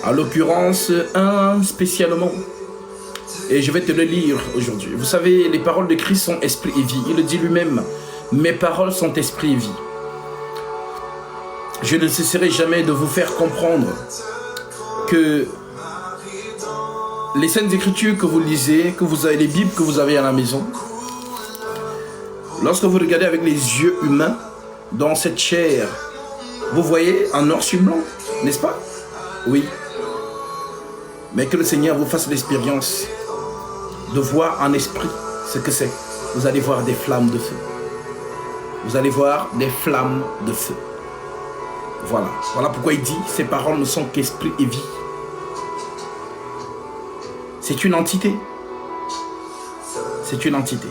En l'occurrence, un spécialement. Et je vais te le lire aujourd'hui. Vous savez, les paroles de Christ sont esprit et vie. Il le dit lui-même, mes paroles sont esprit et vie. Je ne cesserai jamais de vous faire comprendre que les Saintes Écritures que vous lisez, que vous avez, les Bibles que vous avez à la maison, lorsque vous regardez avec les yeux humains, dans cette chair, vous voyez en noir sur blanc, n'est-ce pas? Oui. Mais que le Seigneur vous fasse l'expérience de voir en esprit ce que c'est. Vous allez voir des flammes de feu. Vous allez voir des flammes de feu. Voilà. Voilà pourquoi il dit, ces paroles ne sont qu'esprit et vie. C'est une entité. C'est une entité.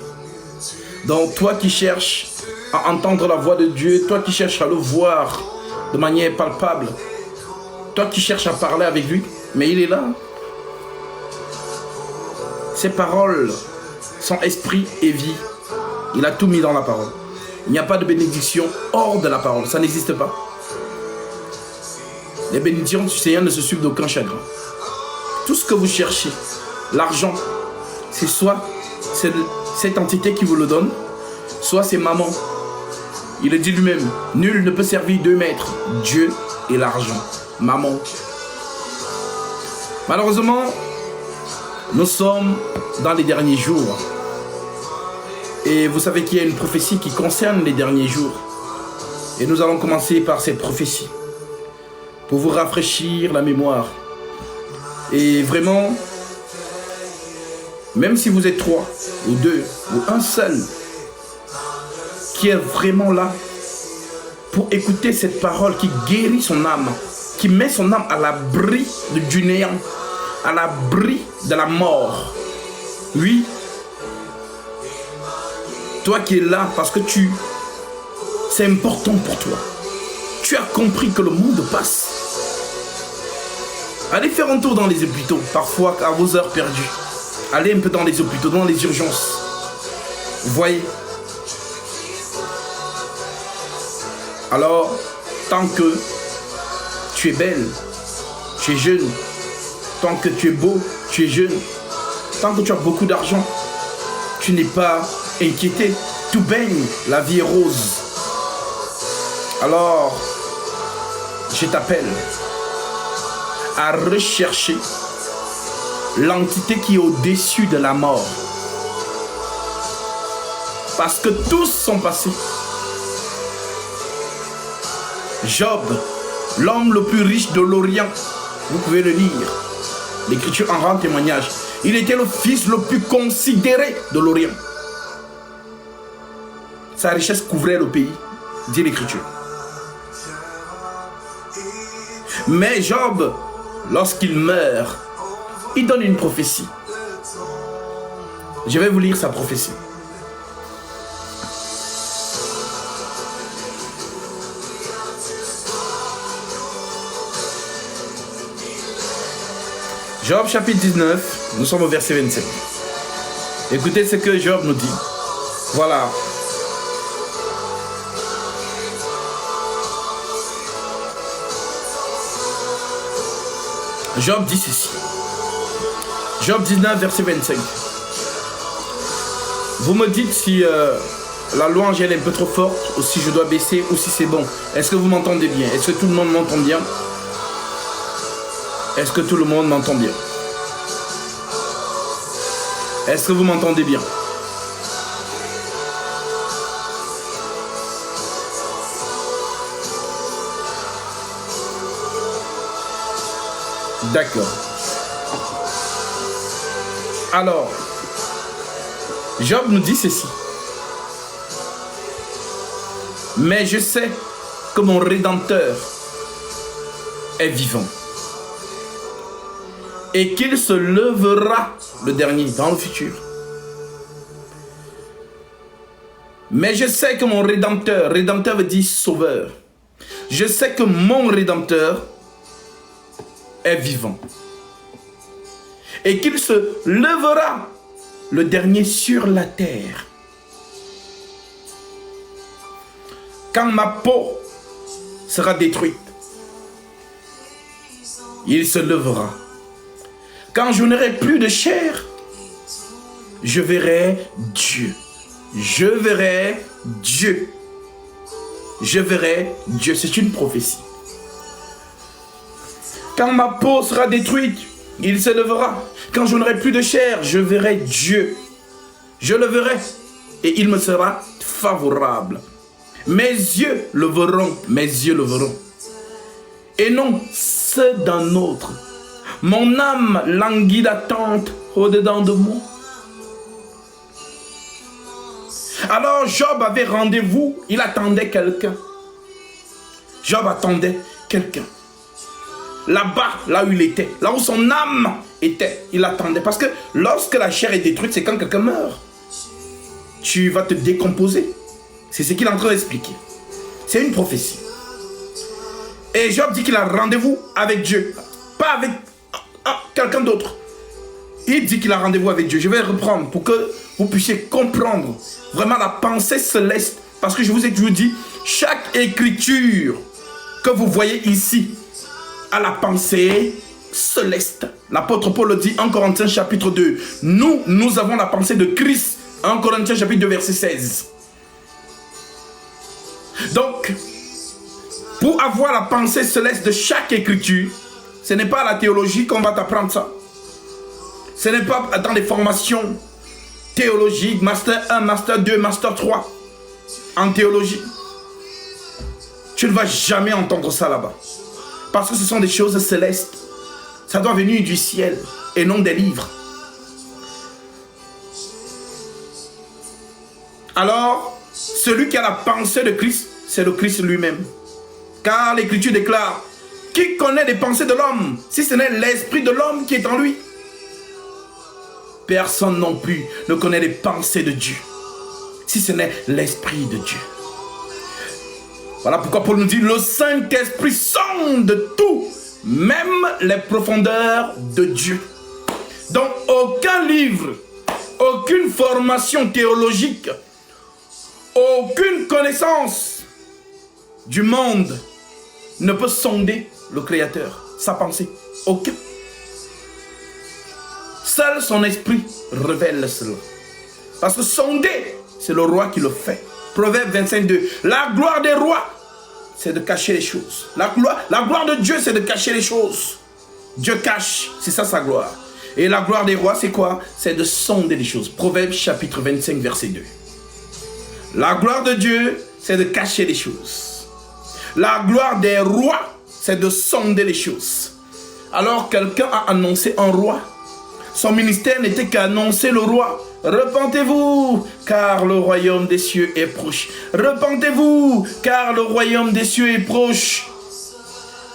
Donc toi qui cherches à entendre la voix de Dieu, toi qui cherches à le voir de manière palpable, toi qui cherches à parler avec lui, mais il est là. Ces paroles sont esprit et vie. Il a tout mis dans la parole. Il n'y a pas de bénédiction hors de la parole. Ça n'existe pas. Les bénédictions du Seigneur ne se suivent d'aucun chagrin. Tout ce que vous cherchez, l'argent, c'est soit cette entité qui vous le donne, soit c'est maman. Il le dit lui-même, nul ne peut servir deux maîtres, Dieu et l'argent. Maman. Malheureusement, nous sommes dans les derniers jours. Et vous savez qu'il y a une prophétie qui concerne les derniers jours. Et nous allons commencer par cette prophétie. Pour vous rafraîchir la mémoire. Et vraiment, même si vous êtes 3 ou 2 ou un seul qui est vraiment là pour écouter cette parole qui guérit son âme, qui met son âme à l'abri du néant, à l'abri de la mort. Oui, toi qui es là parce que c'est important pour toi. Tu as compris que le monde passe. Allez faire un tour dans les hôpitaux, parfois à vos heures perdues. Allez un peu dans les hôpitaux, dans les urgences. Vous voyez? Alors, tant que tu es belle, tu es jeune, tant que tu es beau, tu es jeune, tant que tu as beaucoup d'argent, tu n'es pas inquiété, tout baigne, la vie est rose. Alors, je t'appelle à rechercher l'entité qui est au-dessus de la mort. Parce que tous sont passés. Job, l'homme le plus riche de l'Orient, vous pouvez le lire. L'Écriture en rend témoignage. Il était le fils le plus considéré de l'Orient. Sa richesse couvrait le pays, dit l'Écriture. Mais Job, lorsqu'il meurt, il donne une prophétie. Je vais vous lire sa prophétie. Job chapitre 19, nous sommes au verset 27. Écoutez ce que Job nous dit. Voilà. Job dit ceci. Job 19, verset 25. Vous me dites si la louange elle est un peu trop forte, ou si je dois baisser, ou si c'est bon. Est-ce que vous m'entendez bien? Est-ce que tout le monde m'entend bien? Est-ce que tout le monde m'entend bien? Est-ce que vous m'entendez bien? D'accord. Alors, Job nous dit ceci. Mais je sais que mon Rédempteur est vivant. Et qu'il se levera, le dernier, dans le futur. Mais je sais que mon Rédempteur, Rédempteur veut dire sauveur. Je sais que mon Rédempteur est vivant. Et qu'il se levera, le dernier, sur la terre. Quand ma peau sera détruite. il se levera. Quand je n'aurai plus de chair, je verrai Dieu. Je verrai Dieu. Je verrai Dieu. C'est une prophétie. Quand ma peau sera détruite, il se levera. Quand je n'aurai plus de chair, je verrai Dieu. Je le verrai et il me sera favorable. Mes yeux le verront, mes yeux le verront. Et non ceux d'un autre. Mon âme languit d'attente au-dedans de moi. Alors Job avait rendez-vous, il attendait quelqu'un. Job attendait quelqu'un. Là-bas, là où il était, là où son âme était, il attendait. Parce que lorsque la chair est détruite, c'est quand quelqu'un meurt. Tu vas te décomposer. C'est ce qu'il est en train d'expliquer. C'est une prophétie. Et Job dit qu'il a rendez-vous avec Dieu. Pas avec quelqu'un d'autre. Il dit qu'il a rendez-vous avec Dieu. Je vais reprendre pour que vous puissiez comprendre vraiment la pensée céleste. Parce que je vous ai toujours dit, chaque écriture que vous voyez ici a la pensée céleste. L'apôtre Paul le dit en Corinthiens chapitre 2. Nous avons la pensée de Christ en Corinthiens chapitre 2 verset 16. Donc, pour avoir la pensée céleste de chaque écriture, ce n'est pas à la théologie qu'on va t'apprendre ça. Ce n'est pas dans les formations théologiques, Master 1, Master 2, Master 3, en théologie. Tu ne vas jamais entendre ça là-bas. Parce que ce sont des choses célestes. Ça doit venir du ciel et non des livres. Alors, celui qui a la pensée de Christ, c'est le Christ lui-même. Car l'Écriture déclare, qui connaît les pensées de l'homme, si ce n'est l'esprit de l'homme qui est en lui? Personne non plus ne connaît les pensées de Dieu, si ce n'est l'esprit de Dieu. Voilà pourquoi Paul nous dit, le Saint-Esprit sonde tout, même les profondeurs de Dieu. Donc aucun livre, aucune formation théologique, aucune connaissance du monde ne peut sonder le Créateur, sa pensée. Aucun. Seul son esprit révèle cela. Parce que sonder, c'est le roi qui le fait. Proverbe 25:2. La gloire des rois, c'est de cacher les choses. La gloire de Dieu, c'est de cacher les choses. Dieu cache, c'est ça sa gloire. Et la gloire des rois, c'est quoi? C'est de sonder les choses. Proverbe chapitre 25, verset 2. La gloire de Dieu, c'est de cacher les choses. La gloire des rois, c'est de sonder les choses. Alors quelqu'un a annoncé un roi. Son ministère n'était qu'annoncer le roi. Repentez-vous, car le royaume des cieux est proche. Repentez-vous, car le royaume des cieux est proche.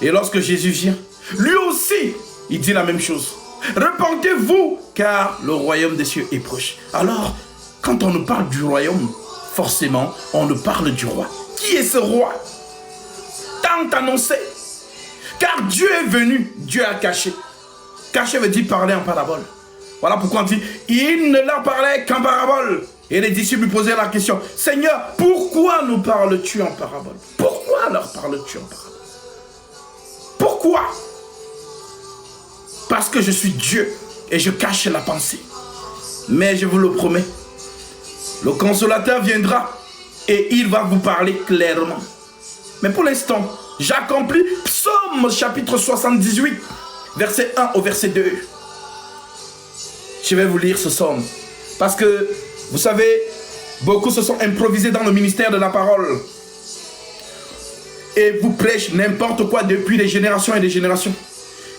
Et lorsque Jésus vient, lui aussi, il dit la même chose. Repentez-vous, car le royaume des cieux est proche. Alors, quand on nous parle du royaume, forcément, on nous parle du roi. Qui est ce roi? Tant annoncé. Car Dieu est venu, Dieu a caché. Caché veut dire parler en parabole. Voilà pourquoi on dit, il ne leur parlait qu'en parabole. Et les disciples lui posaient la question, Seigneur, pourquoi nous parles-tu en parabole? Pourquoi leur parles-tu en parabole? Pourquoi? Parce que je suis Dieu et je cache la pensée. Mais je vous le promets, le consolateur viendra et il va vous parler clairement. Mais pour l'instant, j'accomplis Psaume chapitre 78, verset 1 au verset 2. Je vais vous lire ce psaume. Parce que, vous savez, beaucoup se sont improvisés dans le ministère de la parole. Et vous prêchez n'importe quoi depuis des générations et des générations.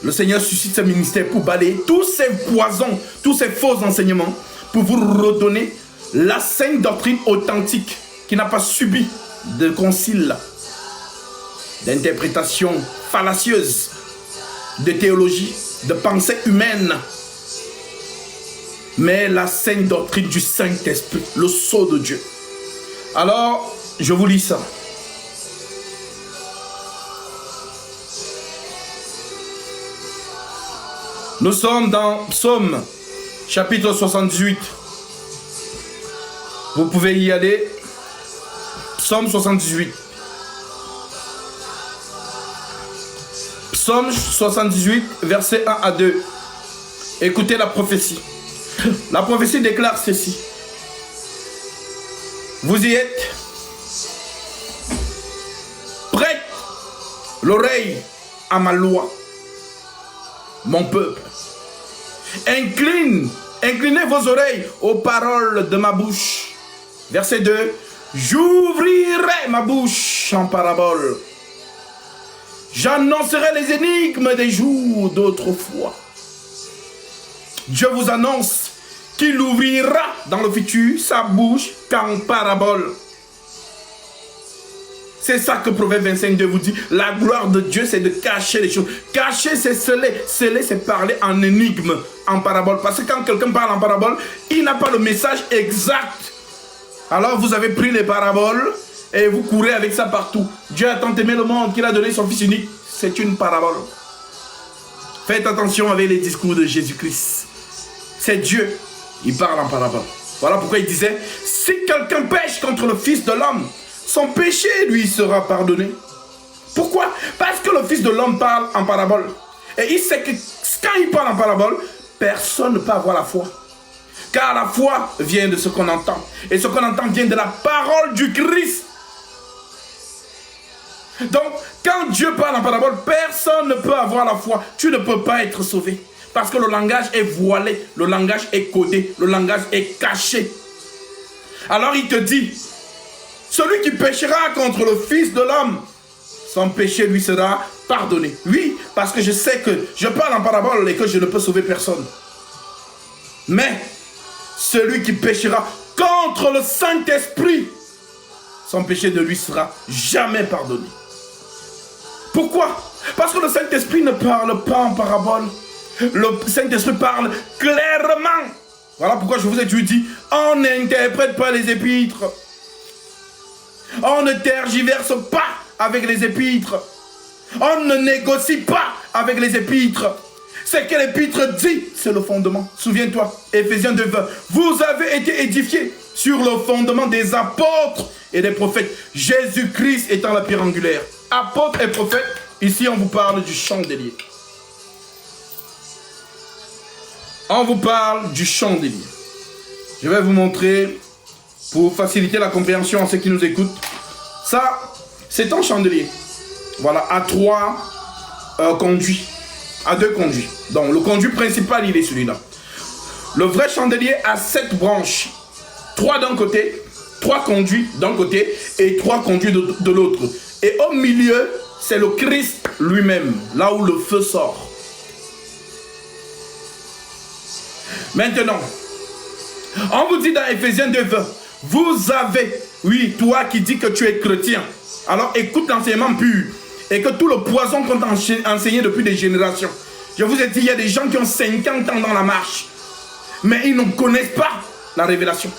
Le Seigneur suscite ce ministère pour balayer tous ces poisons, tous ces faux enseignements, pour vous redonner la sainte doctrine authentique qui n'a pas subi de concile, d'interprétation fallacieuse, de théologie, de pensée humaine, mais la sainte doctrine du Saint-Esprit, le sceau de Dieu. Alors, je vous lis ça. Nous sommes dans Psaume, chapitre 78. Vous pouvez y aller. Psaume 78. Psaume 78, versets 1 à 2. Écoutez la prophétie. La prophétie déclare ceci. Vous y êtes. Prête l'oreille à ma loi, mon peuple. Inclinez vos oreilles aux paroles de ma bouche. Verset 2. J'ouvrirai ma bouche en parabole. J'annoncerai les énigmes des jours d'autrefois. Dieu vous annonce qu'il ouvrira dans le futur sa bouche qu'en parabole. C'est ça que Proverbe 25:2 vous dit. La gloire de Dieu, c'est de cacher les choses. Cacher, c'est sceller. Sceller, c'est parler en énigme, en parabole. Parce que quand quelqu'un parle en parabole, il n'a pas le message exact. Alors vous avez pris les paraboles et vous courez avec ça partout. Dieu a tant aimé le monde qu'il a donné son Fils unique. C'est une parabole. Faites attention avec les discours de Jésus-Christ. C'est Dieu. Il parle en parabole. Voilà pourquoi il disait, si quelqu'un pêche contre le Fils de l'homme, son péché lui sera pardonné. Pourquoi? Parce que le Fils de l'homme parle en parabole. Et il sait que quand il parle en parabole, personne ne peut avoir la foi. Car la foi vient de ce qu'on entend. Et ce qu'on entend vient de la parole du Christ. Donc, quand Dieu parle en parabole, personne ne peut avoir la foi. Tu ne peux pas être sauvé. Parce que le langage est voilé, le langage est codé, le langage est caché. Alors il te dit, celui qui péchera contre le Fils de l'homme, son péché lui sera pardonné. Oui, parce que je sais que je parle en parabole et que je ne peux sauver personne. Mais celui qui péchera contre le Saint-Esprit, son péché ne lui sera jamais pardonné. Pourquoi? Parce que le Saint-Esprit ne parle pas en parabole. Le Saint-Esprit parle clairement. Voilà pourquoi je vous ai dit, on n'interprète pas les épîtres. On ne tergiverse pas avec les épîtres. On ne négocie pas avec les épîtres. C'est que l'épître dit, c'est le fondement. Souviens-toi, Éphésiens 2:20. Vous avez été édifiés sur le fondement des apôtres et des prophètes. Jésus-Christ étant la pierre angulaire. Apôtres et prophètes, ici on vous parle du chandelier. On vous parle du chandelier. Je vais vous montrer, pour faciliter la compréhension à ceux qui nous écoutent. Ça, c'est un chandelier. Voilà, à 3 conduits. À 2 conduits. Donc, le conduit principal, il est celui-là. Le vrai chandelier a 7 branches. 3 d'un côté, 3 conduits d'un côté et 3 conduits de l'autre. Et au milieu, c'est le Christ lui-même, là où le feu sort. Maintenant, on vous dit dans Éphésiens 2:20, vous avez, oui, toi qui dis que tu es chrétien, alors écoute l'enseignement pur et que tout le poison qu'on t'a enseigné depuis des générations. Je vous ai dit, il y a des gens qui ont 50 ans dans la marche, mais ils ne connaissent pas la révélation.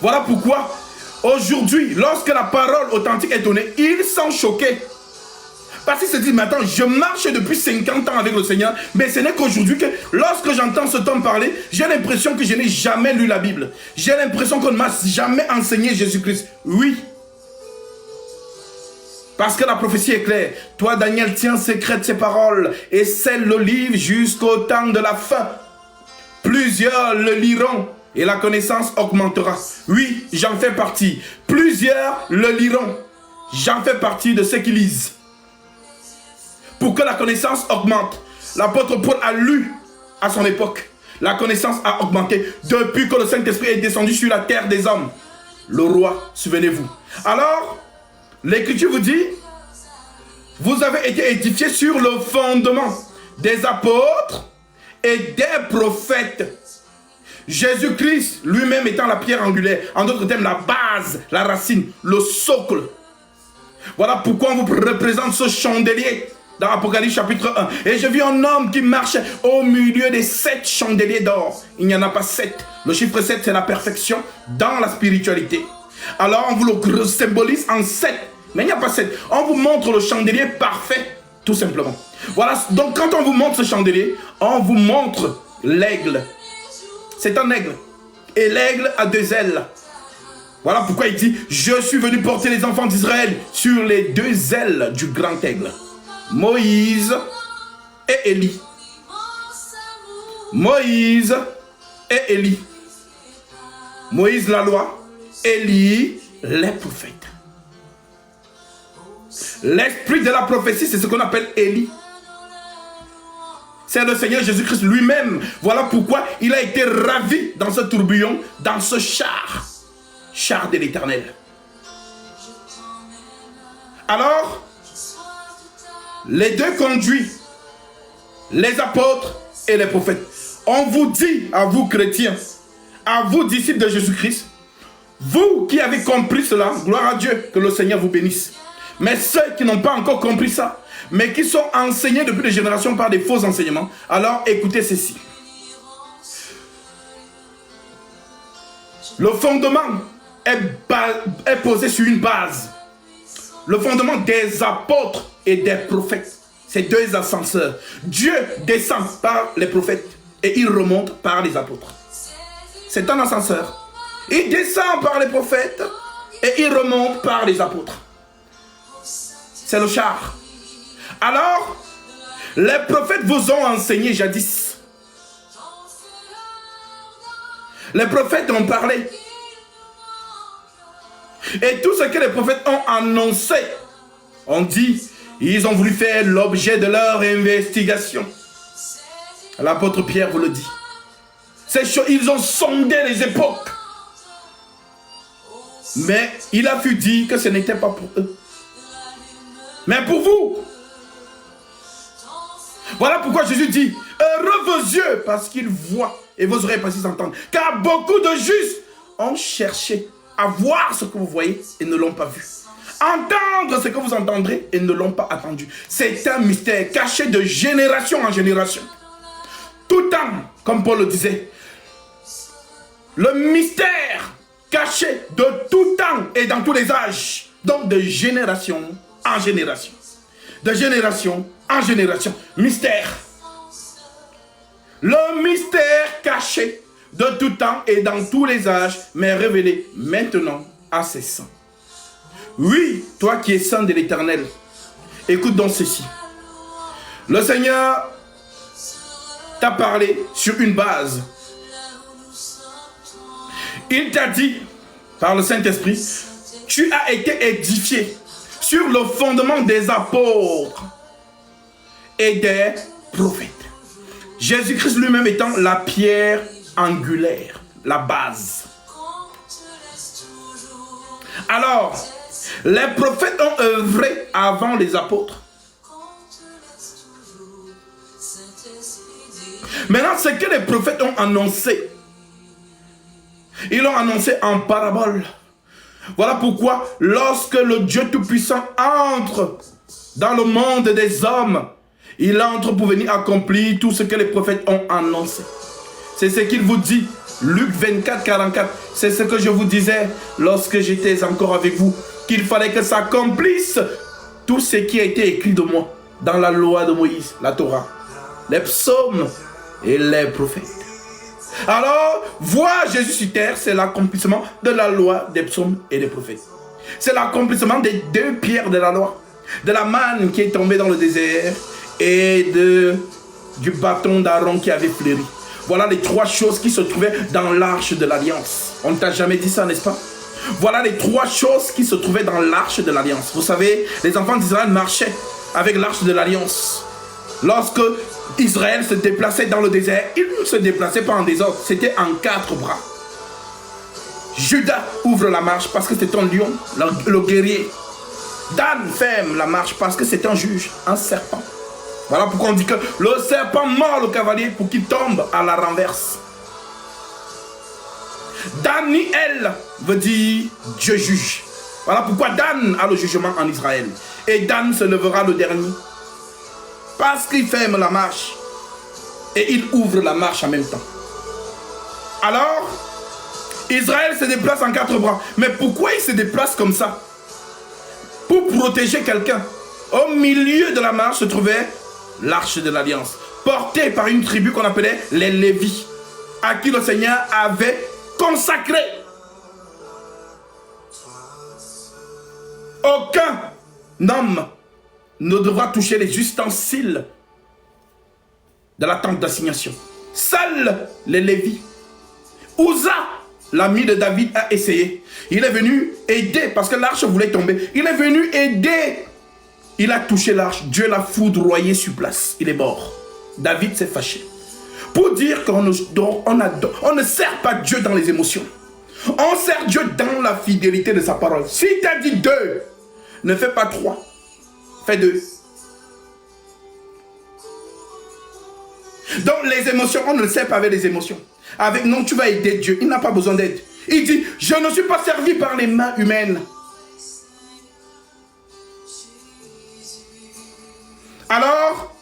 Voilà pourquoi, aujourd'hui, lorsque la parole authentique est donnée, ils sont choqués. Parce qu'ils se disent, mais attends, je marche depuis 50 ans avec le Seigneur, mais ce n'est qu'aujourd'hui que, lorsque j'entends cet homme parler, j'ai l'impression que je n'ai jamais lu la Bible. J'ai l'impression qu'on ne m'a jamais enseigné Jésus-Christ. Oui. Parce que la prophétie est claire. Toi, Daniel, tiens secrète ces paroles et scelle le livre jusqu'au temps de la fin. Plusieurs le liront et la connaissance augmentera. Oui, j'en fais partie. Plusieurs le liront. J'en fais partie de ceux qui lisent. Pour que la connaissance augmente. L'apôtre Paul a lu à son époque. La connaissance a augmenté depuis que le Saint-Esprit est descendu sur la terre des hommes. Le roi, souvenez-vous. Alors, l'Écriture vous dit, vous avez été édifiés sur le fondement des apôtres et des prophètes. Jésus-Christ lui-même étant la pierre angulaire. En d'autres termes, la base, la racine, le socle. Voilà pourquoi on vous représente ce chandelier. Dans Apocalypse chapitre 1. Et je vis un homme qui marchait au milieu des 7 chandeliers d'or. Il n'y en a pas 7. Le chiffre 7, c'est la perfection dans la spiritualité. Alors, on vous le symbolise en 7. Mais il n'y a pas 7. On vous montre le chandelier parfait, tout simplement. Voilà, donc quand on vous montre ce chandelier, on vous montre l'aigle. C'est un aigle. Et l'aigle a 2 ailes. Voilà pourquoi il dit, je suis venu porter les enfants d'Israël sur les 2 ailes du grand aigle. Moïse et Élie. Moïse et Élie. Moïse la loi, Élie les prophètes. L'esprit de la prophétie, c'est ce qu'on appelle Élie. C'est le Seigneur Jésus-Christ lui-même. Voilà pourquoi il a été ravi dans ce tourbillon, dans ce char. Char de l'Éternel. Alors, les deux conduits, les apôtres et les prophètes. On vous dit, à vous chrétiens, à vous disciples de Jésus-Christ, vous qui avez compris cela, gloire à Dieu, que le Seigneur vous bénisse. Mais ceux qui n'ont pas encore compris ça, mais qui sont enseignés depuis des générations par des faux enseignements, alors écoutez ceci. Le fondement est posé sur une base. Le fondement des apôtres et des prophètes. C'est deux ascenseurs. Dieu descend par les prophètes et il remonte par les apôtres. C'est un ascenseur. Il descend par les prophètes et il remonte par les apôtres. C'est le char. Alors, les prophètes vous ont enseigné jadis. Les prophètes ont parlé. Et tout ce que les prophètes ont annoncé, on dit, ils ont voulu faire l'objet de leur investigation. L'apôtre Pierre vous le dit. Ils ont sondé les époques. Mais il a pu dire que ce n'était pas pour eux. Mais pour vous. Voilà pourquoi Jésus dit, heureux vos yeux parce qu'ils voient et vos oreilles parce qu'ils entendent. Car beaucoup de justes ont cherché à voir ce que vous voyez et ne l'ont pas vu. Entendre ce que vous entendrez et ne l'ont pas attendu. C'est un mystère caché de génération en génération. Tout temps, comme Paul le disait, le mystère caché de tout temps et dans tous les âges. Donc de génération en génération. De génération en génération. Mystère. Le mystère caché de tout temps et dans tous les âges, mais révélé maintenant à ses saints. Oui, toi qui es saint de l'Éternel, écoute donc ceci. Le Seigneur t'a parlé sur une base. Il t'a dit, par le Saint-Esprit, tu as été édifié sur le fondement des apôtres et des prophètes. Jésus-Christ lui-même étant la pierre angulaire, la base. Alors, les prophètes ont œuvré avant les apôtres. Maintenant, ce que les prophètes ont annoncé, ils l'ont annoncé en parabole. Voilà pourquoi, lorsque le Dieu Tout-Puissant entre dans le monde des hommes, il entre pour venir accomplir tout ce que les prophètes ont annoncé. C'est ce qu'il vous dit. Luc 24, 44. C'est ce que je vous disais lorsque j'étais encore avec vous. Qu'il fallait que s'accomplisse tout ce qui a été écrit de moi dans la loi de Moïse, la Torah, les psaumes et les prophètes. Alors, voir Jésus sur terre, c'est l'accomplissement de la loi des psaumes et des prophètes. C'est l'accomplissement des deux pierres de la loi. De la manne qui est tombée dans le désert et du bâton d'Aaron qui avait fleuri. Voilà les trois choses qui se trouvaient dans l'arche de l'Alliance. On ne t'a jamais dit ça, n'est-ce pas? Voilà les trois choses qui se trouvaient dans l'arche de l'Alliance. Vous savez, les enfants d'Israël marchaient avec l'arche de l'Alliance. Lorsque Israël se déplaçait dans le désert, il ne se déplaçait pas en désordre, c'était en 4 bras. Judas ouvre la marche parce que c'est un lion, le guerrier. Dan ferme la marche parce que c'est un juge, un serpent. Voilà pourquoi on dit que le serpent mord le cavalier pour qu'il tombe à la renverse. Daniel veut dire Dieu juge. Voilà pourquoi Dan a le jugement en Israël. Et Dan se levera le dernier. Parce qu'il ferme la marche. Et il ouvre la marche en même temps. Alors, Israël se déplace en 4 bras. Mais pourquoi il se déplace comme ça? Pour protéger quelqu'un. Au milieu de la marche se trouvait l'arche de l'Alliance, portée par une tribu qu'on appelait les Lévis, à qui le Seigneur avait consacré. Aucun homme ne devra toucher les ustensiles de la tente d'assignation. Seuls les Lévites. Uza, l'ami de David, a essayé. Il est venu aider parce que l'arche voulait tomber. Il est venu aider. Il a touché l'arche. Dieu l'a foudroyé sur place. Il est mort. David s'est fâché. Pour dire qu'on ne sert pas Dieu dans les émotions. On sert Dieu dans la fidélité de sa parole. Si tu as dit 2, ne fais pas 3. Fais 2. Donc les émotions, on ne le sert pas avec les émotions. Avec non, tu vas aider Dieu. Il n'a pas besoin d'aide. Il dit, je ne suis pas servi par les mains humaines. Alors,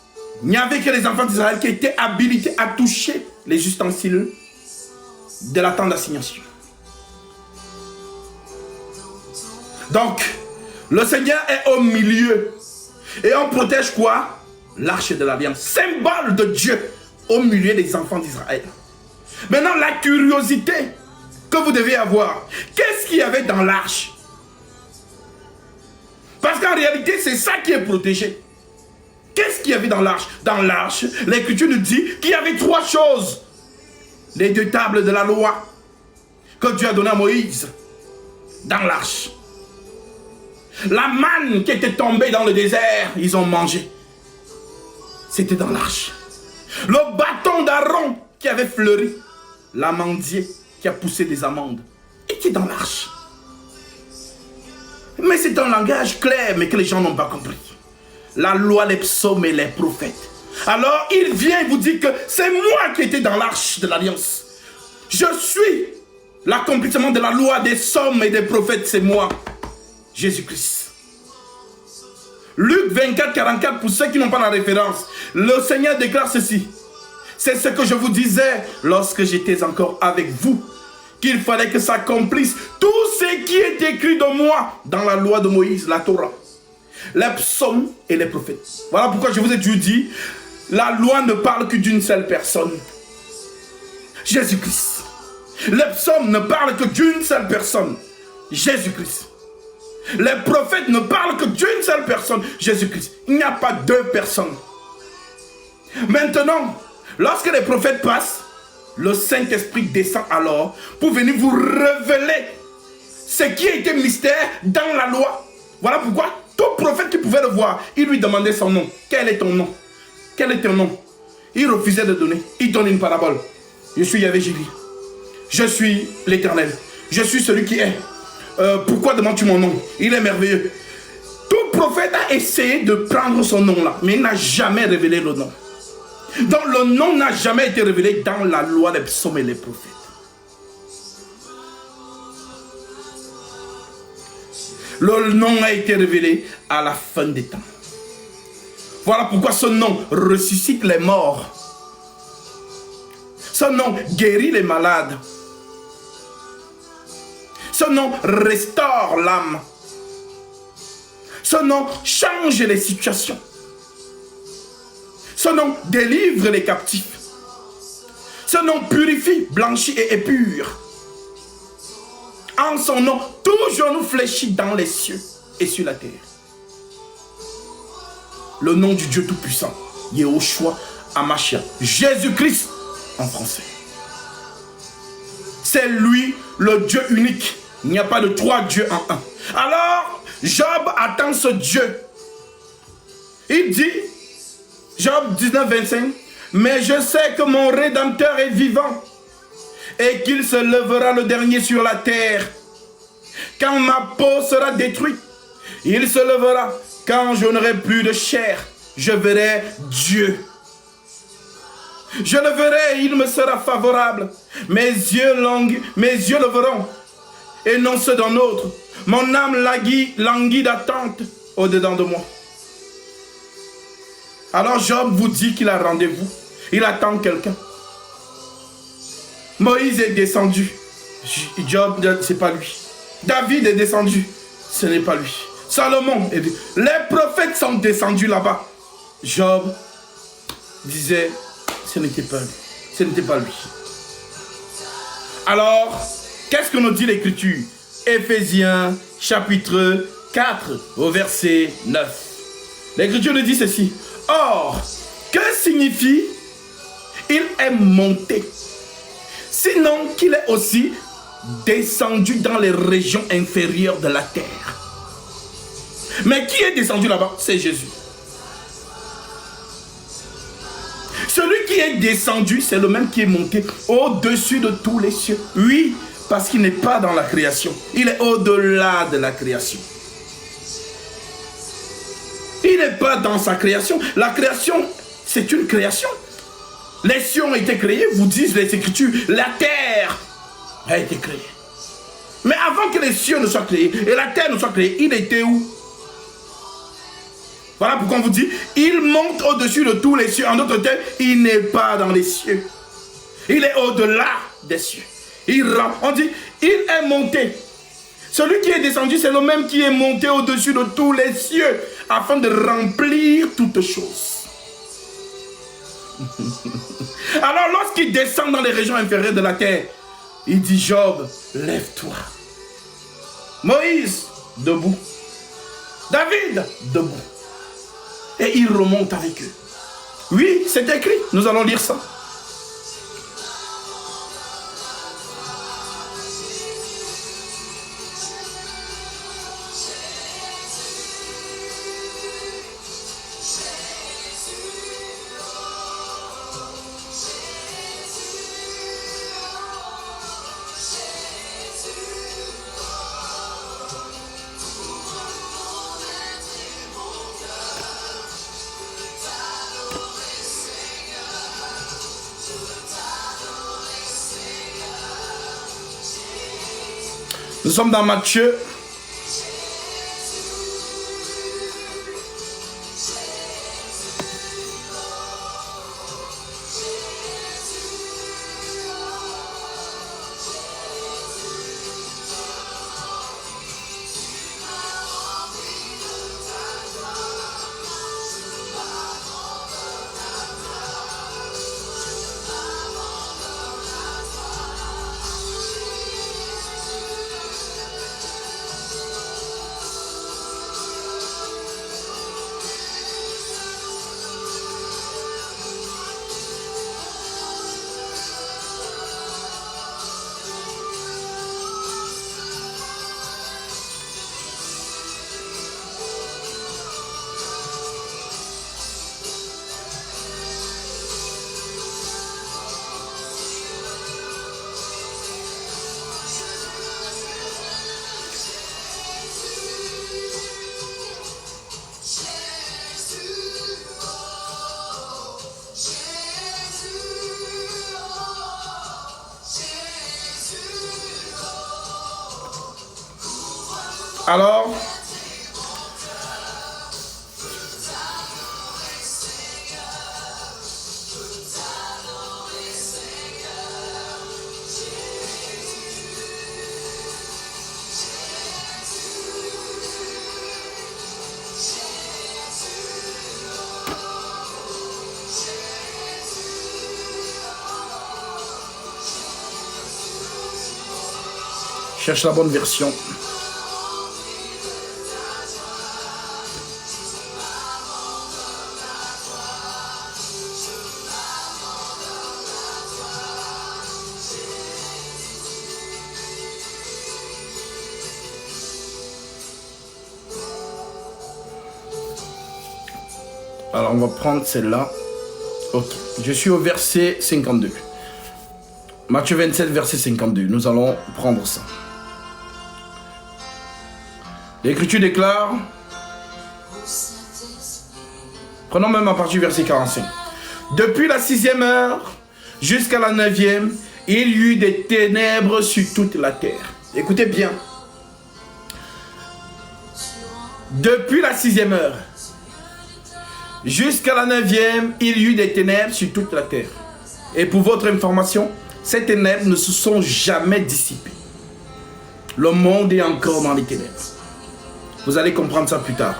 il n'y avait que les enfants d'Israël qui étaient habilités à toucher les ustensiles de la tente d'assignation. Donc, le Seigneur est au milieu. Et on protège quoi? L'arche de l'Alliance. Symbole de Dieu au milieu des enfants d'Israël. Maintenant, la curiosité que vous devez avoir. Qu'est-ce qu'il y avait dans l'arche? Parce qu'en réalité, c'est ça qui est protégé. Qu'est-ce qu'il y avait dans l'arche? Dans l'arche, l'Écriture nous dit qu'il y avait 3 choses. Les 2 tables de la loi que Dieu a donné à Moïse dans l'arche. La manne qui était tombée dans le désert, ils ont mangé. C'était dans l'arche. Le bâton d'Aaron qui avait fleuri, l'amandier qui a poussé des amandes, était dans l'arche. Mais c'est un langage clair, mais que les gens n'ont pas compris. La loi, les psaumes et les prophètes. Alors, il vient vous dire que c'est moi qui étais dans l'arche de l'Alliance. Je suis l'accomplissement de la loi, des psaumes et des prophètes, c'est moi, Jésus-Christ. Luc 24, 44, pour ceux qui n'ont pas la référence, le Seigneur déclare ceci. C'est ce que je vous disais lorsque j'étais encore avec vous, qu'il fallait que s'accomplisse tout ce qui est écrit de moi dans la loi de Moïse, la Torah, les psaumes et les prophètes. Voilà pourquoi je vous ai dit, la loi ne parle que d'une seule personne, Jésus-Christ. Les psaumes ne parlent que d'une seule personne, Jésus-Christ. Les prophètes ne parlent que d'une seule personne, Jésus-Christ. Il n'y a pas 2 personnes. Maintenant, lorsque les prophètes passent, le Saint-Esprit descend alors pour venir vous révéler ce qui a été mystère dans la loi. Voilà pourquoi tout prophète qui pouvait le voir, il lui demandait son nom. Quel est ton nom? Quel est ton nom? Il refusait de donner. Il donne une parabole. Je suis Yahvé Jireh. Je suis l'Éternel. Je suis celui qui est. Pourquoi demandes-tu mon nom? Il est merveilleux. Tout prophète a essayé de prendre son nom là, mais il n'a jamais révélé le nom. Donc le nom n'a jamais été révélé dans la loi des psaumes et les prophètes. Le nom a été révélé à la fin des temps. Voilà pourquoi ce nom ressuscite les morts. Ce nom guérit les malades. Ce nom restaure l'âme. Ce nom change les situations. Ce nom délivre les captifs. Ce nom purifie, blanchit et épure. En son nom, tout genou fléchit dans les cieux et sur la terre. Le nom du Dieu Tout-Puissant, Yehoshua Hamashiach, Jésus-Christ en français. C'est lui le Dieu unique. Il n'y a pas de 3 dieux en un. Alors, Job attend ce Dieu. Il dit, Job 19, 25, mais je sais que mon Rédempteur est vivant et qu'il se lèvera le dernier sur la terre. Quand ma peau sera détruite, il se lèvera. Quand je n'aurai plus de chair, je verrai Dieu. Je le verrai, il me sera favorable. Mes yeux le verront, et non ceux d'un autre. Mon âme languit d'attente au-dedans de moi. Alors Job vous dit qu'il a rendez-vous. Il attend quelqu'un. Moïse est descendu. Job, c'est pas lui. David est descendu. Ce n'est pas lui. Salomon est descendu. Les prophètes sont descendus là-bas. Job disait, ce n'était pas lui. Ce n'était pas lui. Alors, qu'est-ce que nous dit l'Écriture? Éphésiens chapitre 4 au verset 9. L'Écriture nous dit ceci. Or, que signifie il est monté? Sinon qu'il est aussi descendu dans les régions inférieures de la terre. Mais qui est descendu là-bas? C'est Jésus. Celui qui est descendu, c'est le même qui est monté au-dessus de tous les cieux. Oui, parce qu'il n'est pas dans la création. Il est au-delà de la création. Il n'est pas dans sa création. La création, c'est une création. Les cieux ont été créés, vous disent les Écritures. La terre a été créée. Mais avant que les cieux ne soient créés et la terre ne soit créée, il était où? Voilà pourquoi on vous dit, il monte au-dessus de tous les cieux. En d'autres termes, il n'est pas dans les cieux. Il est au-delà des cieux. On dit, il est monté. Celui qui est descendu, c'est le même qui est monté au-dessus de tous les cieux, afin de remplir toutes choses. Alors, lorsqu'il descend dans les régions inférieures de la terre, il dit, Job, lève-toi. Moïse, debout. David, debout. Et il remonte avec eux. Oui, c'est écrit. Nous allons lire ça. Nous sommes dans Matthieu. Alors, cherche la bonne version. Alors, on va prendre celle-là. Ok. Je suis au verset 52. Matthieu 27, verset 52. Nous allons prendre ça. L'Écriture déclare... Prenons même à partir du verset 45. Depuis la 6e heure jusqu'à la 9e, il y eut des ténèbres sur toute la terre. Écoutez bien. Depuis la 6e heure jusqu'à la 9e, il y eut des ténèbres sur toute la terre. Et pour votre information, ces ténèbres ne se sont jamais dissipées. Le monde est encore dans les ténèbres. Vous allez comprendre ça plus tard.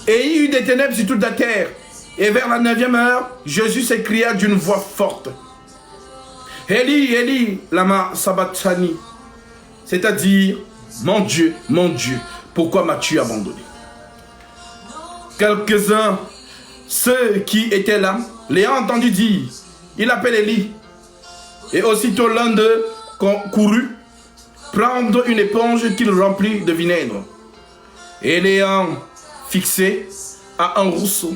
Et il y eut des ténèbres sur toute la terre. Et vers la 9e heure, Jésus s'écria d'une voix forte. Eli, Eli, lama sabachthani. C'est-à-dire, mon Dieu, pourquoi m'as-tu abandonné? Quelques-uns, ceux qui étaient là, l'ayant entendu dire, il appelle Élie. Et aussitôt l'un d'eux courut prendre une éponge qu'il remplit de vinaigre. Et l'ayant fixé à un rousseau,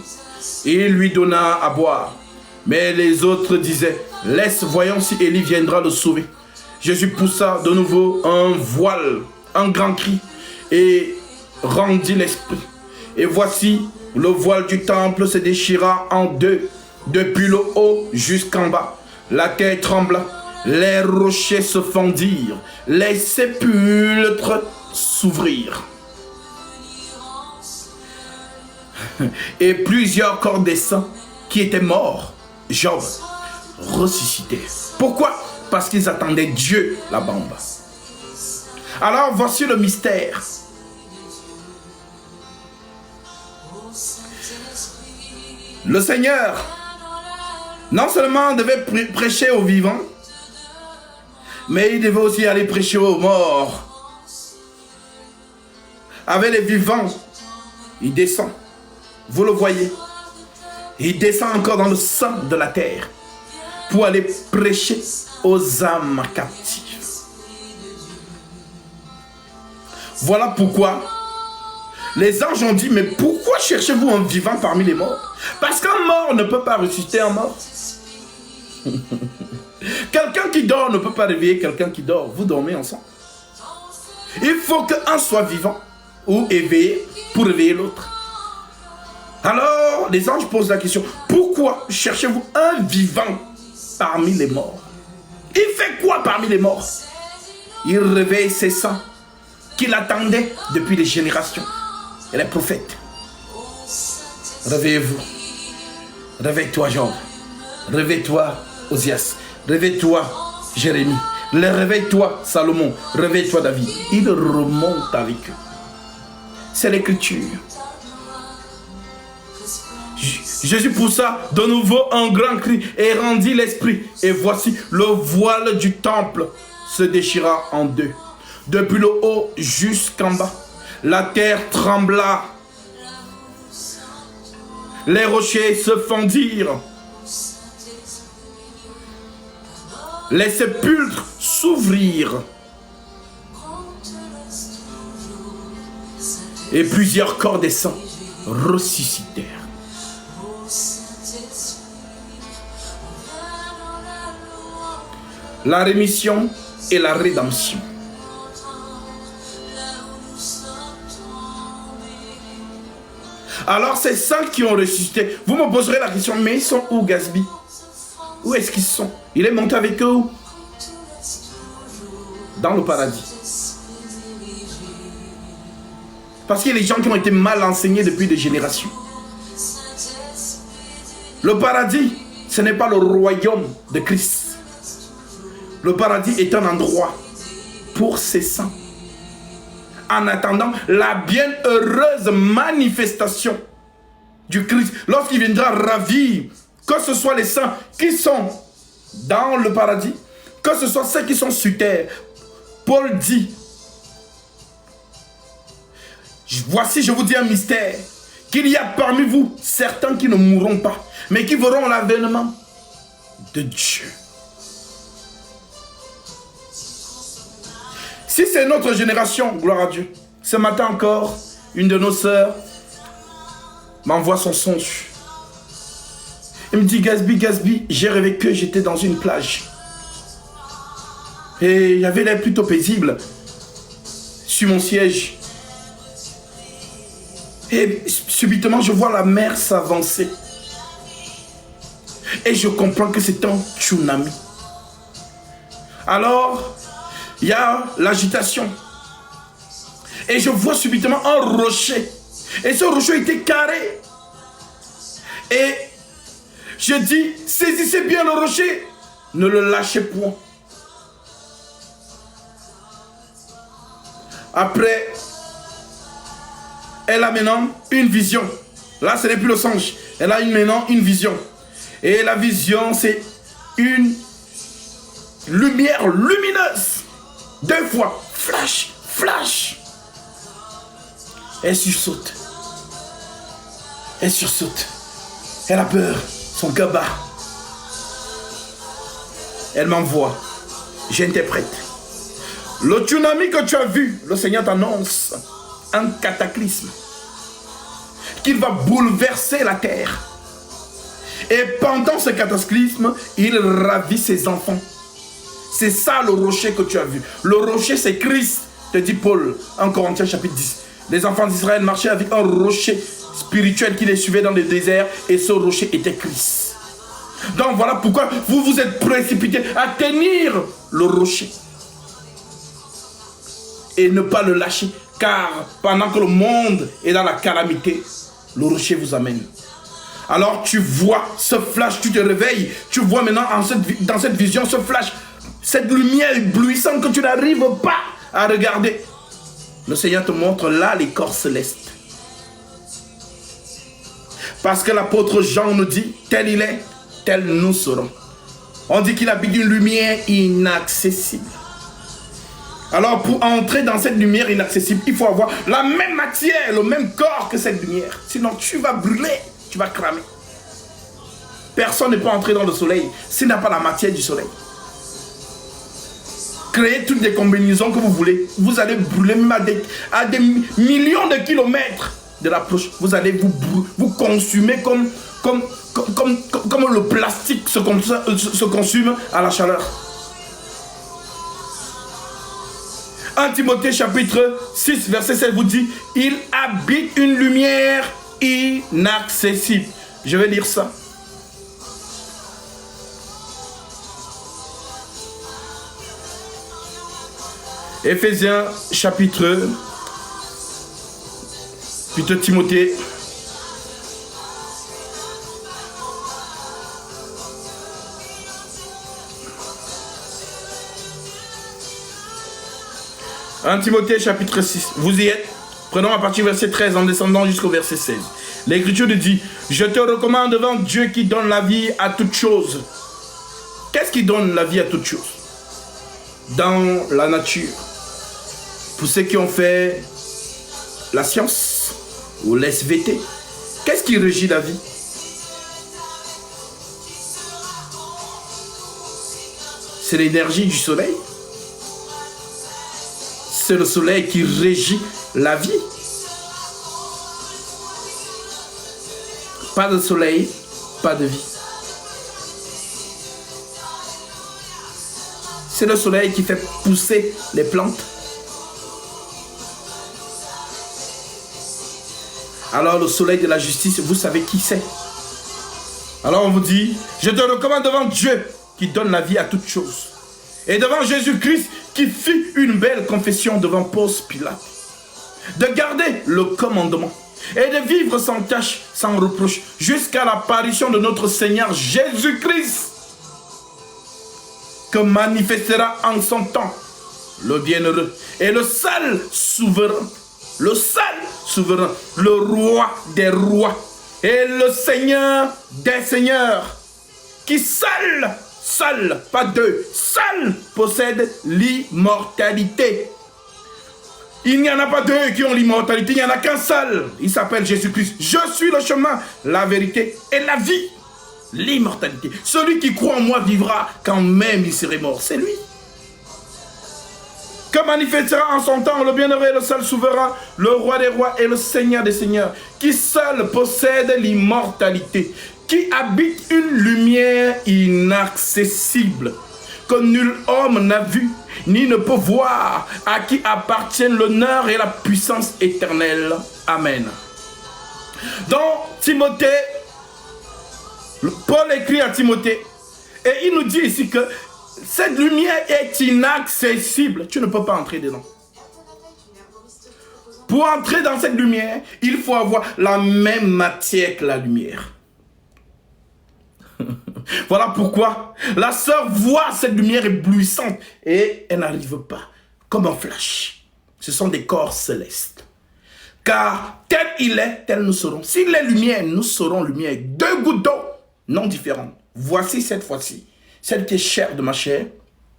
il lui donna à boire. Mais les autres disaient, laisse, voyons si Élie viendra le sauver. Jésus poussa de nouveau un voile, un grand cri, et rendit l'esprit. Et voici, le voile du temple se déchira en deux, depuis le haut jusqu'en bas. La terre trembla, les rochers se fendirent, les sépulcres s'ouvrirent. Et plusieurs corps des saints qui étaient morts, Job, ressuscitèrent. Pourquoi? Parce qu'ils attendaient Dieu là-bas en bas. Alors voici le mystère. Le Seigneur non seulement devait prêcher aux vivants, mais il devait aussi aller prêcher aux morts. Avec les vivants, il descend. Vous le voyez. Il descend encore dans le sein de la terre pour aller prêcher aux âmes captives. Voilà pourquoi les anges ont dit, mais pourquoi cherchez-vous un vivant parmi les morts? Parce qu'un mort ne peut pas ressusciter un mort. Quelqu'un qui dort ne peut pas réveiller quelqu'un qui dort. Vous dormez ensemble. Il faut qu'un soit vivant ou éveillé pour réveiller l'autre. Alors, les anges posent la question, pourquoi cherchez-vous un vivant parmi les morts? Il fait quoi parmi les morts? Il réveille ses saints qu'il attendait depuis des générations. Et les prophètes. Réveillez-vous. Réveille-toi, Job. Réveille-toi, Osias. Réveille-toi, Jérémie. Réveille-toi, Salomon. Réveille-toi, David. Il remonte avec eux. C'est l'écriture. Jésus poussa de nouveau un grand cri et rendit l'esprit. Et voici, le voile du temple se déchira en deux. Depuis le haut jusqu'en bas. La terre trembla. Les rochers se fendirent. Les sépulcres s'ouvrirent. Et plusieurs corps des saints ressuscitèrent. La rémission et la rédemption. Alors ces saints qui ont ressuscité, vous me poserez la question, mais ils sont où, Gasby? Où est-ce qu'ils sont? Il est monté avec eux où? Dans le paradis. Parce qu'il y a des gens qui ont été mal enseignés depuis des générations. Le paradis, ce n'est pas le royaume de Christ. Le paradis est un endroit pour ces saints. En attendant la bienheureuse manifestation du Christ, lorsqu'il viendra ravir, que ce soit les saints qui sont dans le paradis, que ce soit ceux qui sont sur terre. Paul dit, voici, je vous dis un mystère, qu'il y a parmi vous certains qui ne mourront pas, mais qui verront l'avènement de Dieu. Si c'est notre génération, gloire à Dieu. Ce matin encore, une de nos sœurs m'envoie son songe. Elle me dit, Gasby, j'ai rêvé que j'étais dans une plage. Et il y avait l'air plutôt paisible sur mon siège. Et subitement, je vois la mer s'avancer. Et je comprends que c'est un tsunami. Alors, il y a l'agitation. Et je vois subitement un rocher. Et ce rocher était carré. Et je dis, saisissez bien le rocher. Ne le lâchez point. Après, elle a maintenant une vision. Là, ce n'est plus le songe. Elle a maintenant une vision. Et la vision, c'est une lumière lumineuse. 2 fois, flash, flash. Elle sursaute. Elle sursaute. Elle a peur. Son cœur bat. Elle m'envoie. J'interprète. Le tsunami que tu as vu, le Seigneur t'annonce un cataclysme. Qu'il va bouleverser la terre. Et pendant ce cataclysme, il ravit ses enfants. C'est ça le rocher que tu as vu. Le rocher, c'est Christ, te dit Paul en Corinthiens chapitre 10. Les enfants d'Israël marchaient avec un rocher spirituel qui les suivait dans le désert. Et ce rocher était Christ. Donc voilà pourquoi vous vous êtes précipités à tenir le rocher. Et ne pas le lâcher. Car pendant que le monde est dans la calamité, le rocher vous amène. Alors tu vois ce flash, tu te réveilles. Tu vois maintenant dans cette vision ce flash. Cette lumière éblouissante que tu n'arrives pas à regarder. Le Seigneur te montre là les corps célestes. Parce que l'apôtre Jean nous dit, tel il est, tel nous serons. On dit qu'il habite une lumière inaccessible. Alors pour entrer dans cette lumière inaccessible, il faut avoir la même matière, le même corps que cette lumière. Sinon tu vas brûler, tu vas cramer. Personne ne peut entrer dans le soleil s'il n'a pas la matière du soleil. Créez toutes les combinaisons que vous voulez. Vous allez brûler même à des millions de kilomètres de l'approche. Vous allez vous consumer comme le plastique se consume à la chaleur. 1 Timothée chapitre 6 verset 7 vous dit, il habite une lumière inaccessible. Je vais lire ça. Éphésiens chapitre, plutôt Timothée. Timothée chapitre 6, vous y êtes. Prenons à partir du verset 13 en descendant jusqu'au verset 16. L'Écriture nous dit, je te recommande devant Dieu qui donne la vie à toutes choses. Qu'est-ce qui donne la vie à toutes choses? Dans la nature. Pour ceux qui ont fait la science ou l'SVT, qu'est-ce qui régit la vie? C'est l'énergie du soleil. C'est le soleil qui régit la vie. Pas de soleil, pas de vie. C'est le soleil qui fait pousser les plantes. Alors le soleil de la justice, vous savez qui c'est. Alors on vous dit, je te recommande devant Dieu qui donne la vie à toutes choses. Et devant Jésus-Christ qui fit une belle confession devant Ponce Pilate. De garder le commandement et de vivre sans tache, sans reproche, jusqu'à l'apparition de notre Seigneur Jésus-Christ, que manifestera en son temps le bienheureux et le seul souverain, le roi des rois et le Seigneur des seigneurs, qui seul, pas deux, seul possède l'immortalité. Il n'y en a pas deux qui ont l'immortalité, il n'y en a qu'un seul. Il s'appelle Jésus-Christ. Je suis le chemin, la vérité et la vie. L'immortalité. Celui qui croit en moi vivra quand même il serait mort. C'est lui. Que manifestera en son temps le bienheureux et le seul souverain, le roi des rois et le seigneur des seigneurs, qui seul possède l'immortalité, qui habite une lumière inaccessible, que nul homme n'a vu, ni ne peut voir, à qui appartiennent l'honneur et la puissance éternelle. Amen. Dans Timothée, Paul écrit à Timothée, et il nous dit ici que cette lumière est inaccessible. Tu ne peux pas entrer dedans. Pour entrer dans cette lumière, il faut avoir la même matière que la lumière. Voilà pourquoi la sœur voit cette lumière éblouissante et elle n'arrive pas, comme un flash. Ce sont des corps célestes. Car tel il est, tel nous serons. S'il est lumière, nous serons lumière. Deux gouttes d'eau non différentes. Voici cette fois-ci, celle qui est chair de ma chair,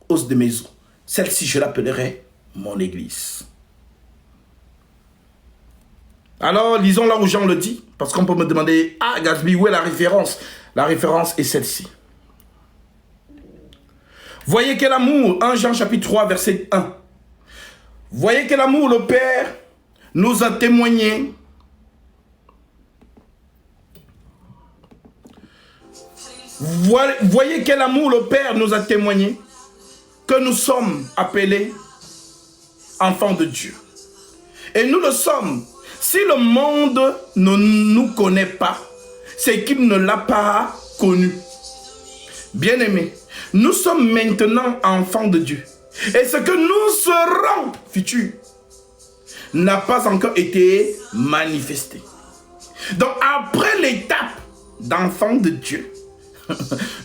os de mes os. Celle-ci, je l'appellerai mon église. Alors, lisons là où Jean le dit, parce qu'on peut me demander, ah Gatsby, où est la référence? La référence est celle-ci. Voyez quel amour, 1 Jean chapitre 3, verset 1. Voyez quel amour le Père nous a témoigné. Voyez quel amour le Père nous a témoigné, que nous sommes appelés enfants de Dieu. Et nous le sommes. Si le monde ne nous connaît pas, c'est qu'il ne l'a pas connu. Bien-aimés, nous sommes maintenant enfants de Dieu. Et ce que nous serons futurs n'a pas encore été manifesté. Donc après l'étape d'enfants de Dieu,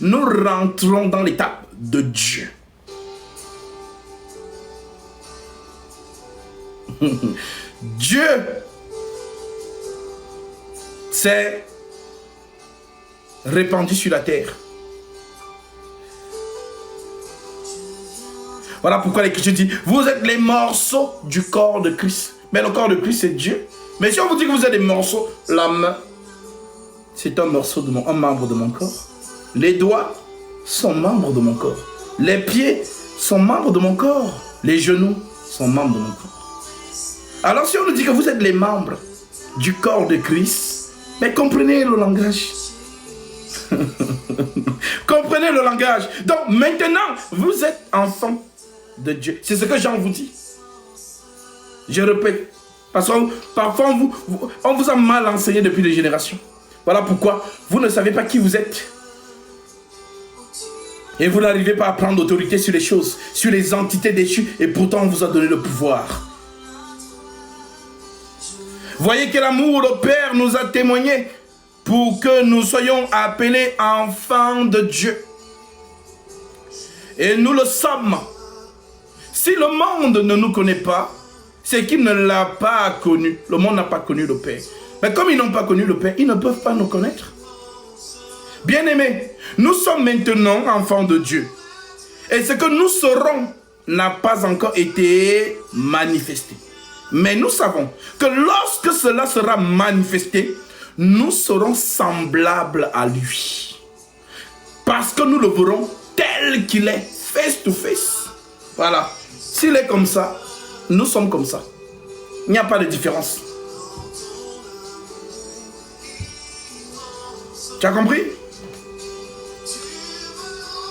nous rentrons dans l'étape de Dieu. Dieu s'est répandu sur la terre. Voilà pourquoi l'Écriture dit, vous êtes les morceaux du corps de Christ. Mais le corps de Christ, c'est Dieu. Mais si on vous dit que vous êtes des morceaux, la main, c'est un morceau de un membre de mon corps. Les doigts sont membres de mon corps. Les pieds sont membres de mon corps. Les genoux sont membres de mon corps. Alors si on nous dit que vous êtes les membres du corps de Christ, mais comprenez le langage. Comprenez le langage. Donc maintenant, vous êtes enfants de Dieu. C'est ce que Jean vous dit. Je répète. Parce que parfois, on vous a mal enseigné depuis des générations. Voilà pourquoi vous ne savez pas qui vous êtes. Et vous n'arrivez pas à prendre autorité sur les choses, sur les entités déchues, et pourtant on vous a donné le pouvoir. Voyez quel amour le Père nous a témoigné pour que nous soyons appelés enfants de Dieu. Et nous le sommes. Si le monde ne nous connaît pas, c'est qu'il ne l'a pas connu. Le monde n'a pas connu le Père. Mais comme ils n'ont pas connu le Père, ils ne peuvent pas nous connaître. Bien-aimés, nous sommes maintenant enfants de Dieu. Et ce que nous serons n'a pas encore été manifesté. Mais nous savons que lorsque cela sera manifesté, nous serons semblables à lui. Parce que nous le verrons tel qu'il est, face to face. Voilà. S'il est comme ça, nous sommes comme ça. Il n'y a pas de différence. Tu as compris?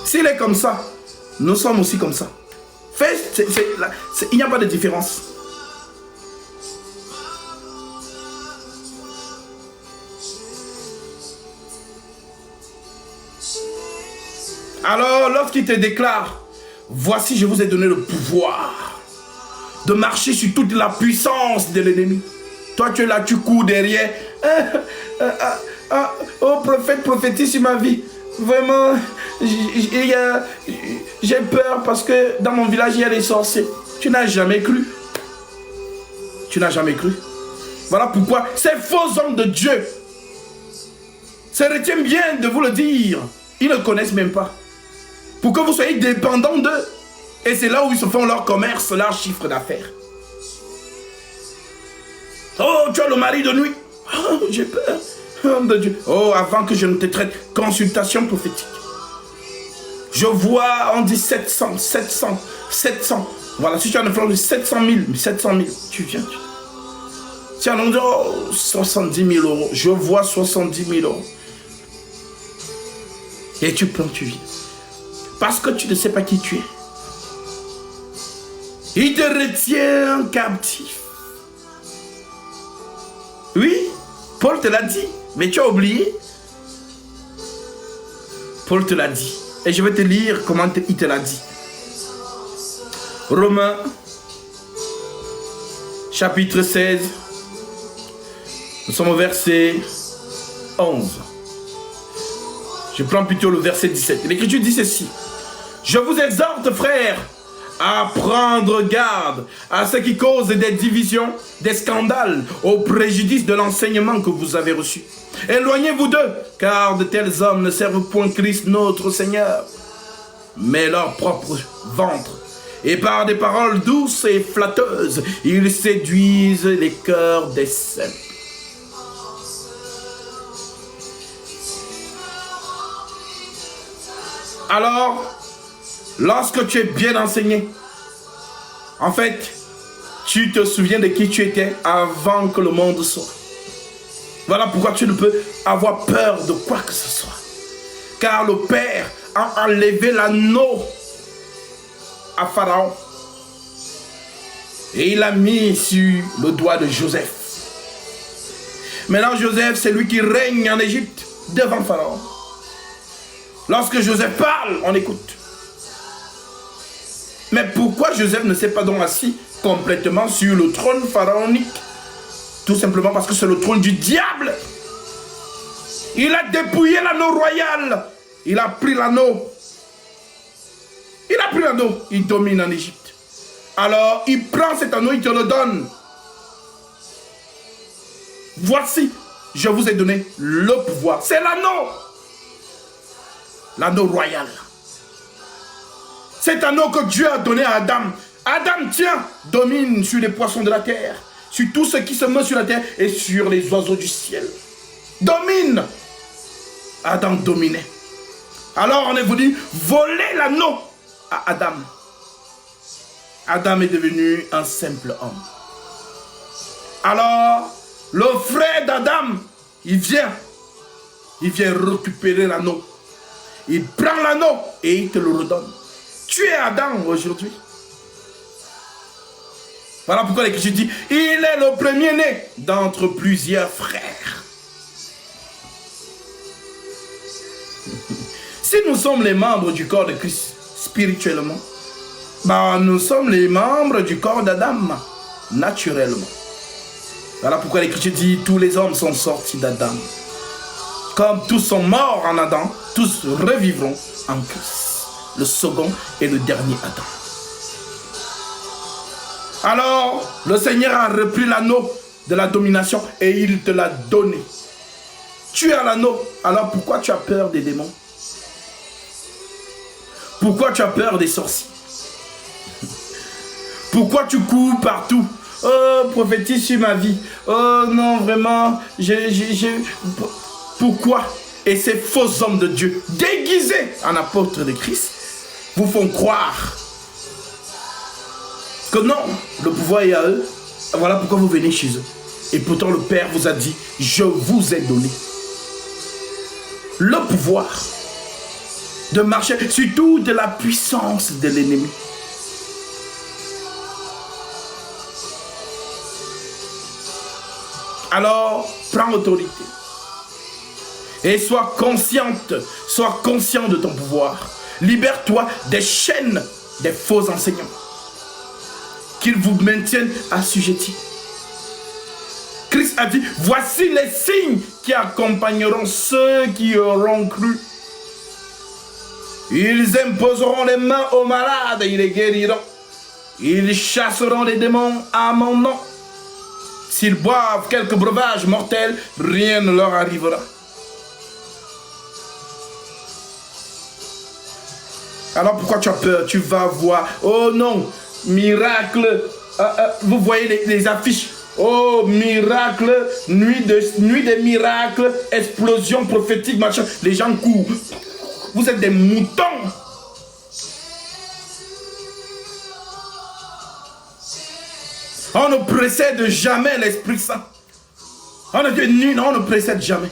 S'il est comme ça, nous sommes aussi comme ça. Il n'y a pas de différence. Alors, lorsqu'il te déclare, voici, je vous ai donné le pouvoir de marcher sur toute la puissance de l'ennemi. Toi, tu es là, tu cours derrière. Oh, prophète, prophétise sur ma vie. Vraiment, j'ai peur parce que dans mon village, il y a des sorciers. Tu n'as jamais cru. Tu n'as jamais cru. Voilà pourquoi ces faux hommes de Dieu, ça retient bien de vous le dire. Ils ne connaissent même pas. Pour que vous soyez dépendants d'eux. Et c'est là où ils se font leur commerce, leur chiffre d'affaires. Oh, tu as le mari de nuit. Oh, j'ai peur. Homme de Dieu. Oh, avant que je ne te traite, consultation prophétique. Je vois, on dit 700. Voilà, si tu as un fleur de 700 000, tu viens. Si on dit, oh, 70 000 euros. Je vois 70 000 euros. Et tu prends, tu viens. Parce que tu ne sais pas qui tu es. Il te retient captif. Oui, Paul te l'a dit, mais tu as oublié. Paul te l'a dit. Et je vais te lire comment il te l'a dit. Romains, chapitre 16. Nous sommes au verset 11. Je prends plutôt le verset 17. L'Écriture dit ceci. Je vous exhorte, frères, à prendre garde à ce qui cause des divisions, des scandales, au préjudice de l'enseignement que vous avez reçu. Éloignez-vous d'eux, car de tels hommes ne servent point Christ notre Seigneur, mais leur propre ventre. Et par des paroles douces et flatteuses, ils séduisent les cœurs des simples. Alors, lorsque tu es bien enseigné, en fait, tu te souviens de qui tu étais avant que le monde soit. Voilà pourquoi tu ne peux avoir peur de quoi que ce soit. Car le Père a enlevé l'anneau à Pharaon. Et il l'a mis sur le doigt de Joseph. Maintenant, Joseph, c'est lui qui règne en Égypte devant Pharaon. Lorsque Joseph parle, on écoute. Mais pourquoi Joseph ne s'est pas donc assis complètement sur le trône pharaonique? Tout simplement parce que c'est le trône du diable. Il a dépouillé l'anneau royal. Il a pris l'anneau. Il a pris l'anneau. Il domine en Égypte. Alors, il prend cet anneau, il te le donne. Voici, je vous ai donné le pouvoir. C'est l'anneau. L'anneau royal. Cet anneau que Dieu a donné à Adam. Adam, tiens, domine sur les poissons de la terre, sur tout ce qui se meut sur la terre et sur les oiseaux du ciel. Domine. Adam dominait. Alors on est venu voler l'anneau à Adam. Adam est devenu un simple homme. Alors, le frère d'Adam, il vient récupérer l'anneau. Il prend l'anneau et il te le redonne. Tu es Adam aujourd'hui. Voilà pourquoi l'Écriture dit, il est le premier-né d'entre plusieurs frères. Si nous sommes les membres du corps de Christ spirituellement, nous sommes les membres du corps d'Adam naturellement. Voilà pourquoi l'Écriture dit, tous les hommes sont sortis d'Adam. Comme tous sont morts en Adam, tous revivront en Christ. Le second et le dernier Adam. Alors, le Seigneur a repris l'anneau de la domination et il te l'a donné. Tu as l'anneau, alors pourquoi tu as peur des démons? Pourquoi tu as peur des sorciers? Pourquoi tu cours partout? Oh, prophétise sur ma vie. Oh non, vraiment, pourquoi? Et ces faux hommes de Dieu, déguisés en apôtres de Christ, vous font croire que non, le pouvoir est à eux. Voilà pourquoi vous venez chez eux. Et pourtant le Père vous a dit, je vous ai donné le pouvoir de marcher sur toute la puissance de l'ennemi. Alors, prends autorité. Et sois conscient de ton pouvoir. Libère-toi des chaînes des faux enseignants. Qu'ils vous maintiennent assujettis. Christ a dit, voici les signes qui accompagneront ceux qui auront cru. Ils imposeront les mains aux malades et ils les guériront. Ils chasseront les démons à mon nom. S'ils boivent quelques breuvages mortels, rien ne leur arrivera. Alors pourquoi tu as peur? Tu vas voir. Oh non, miracle. Vous voyez les affiches. Oh, miracle, nuit des miracles, explosion prophétique, machin. Les gens courent. Vous êtes des moutons. On ne précède jamais l'Esprit Saint. On ne précède jamais.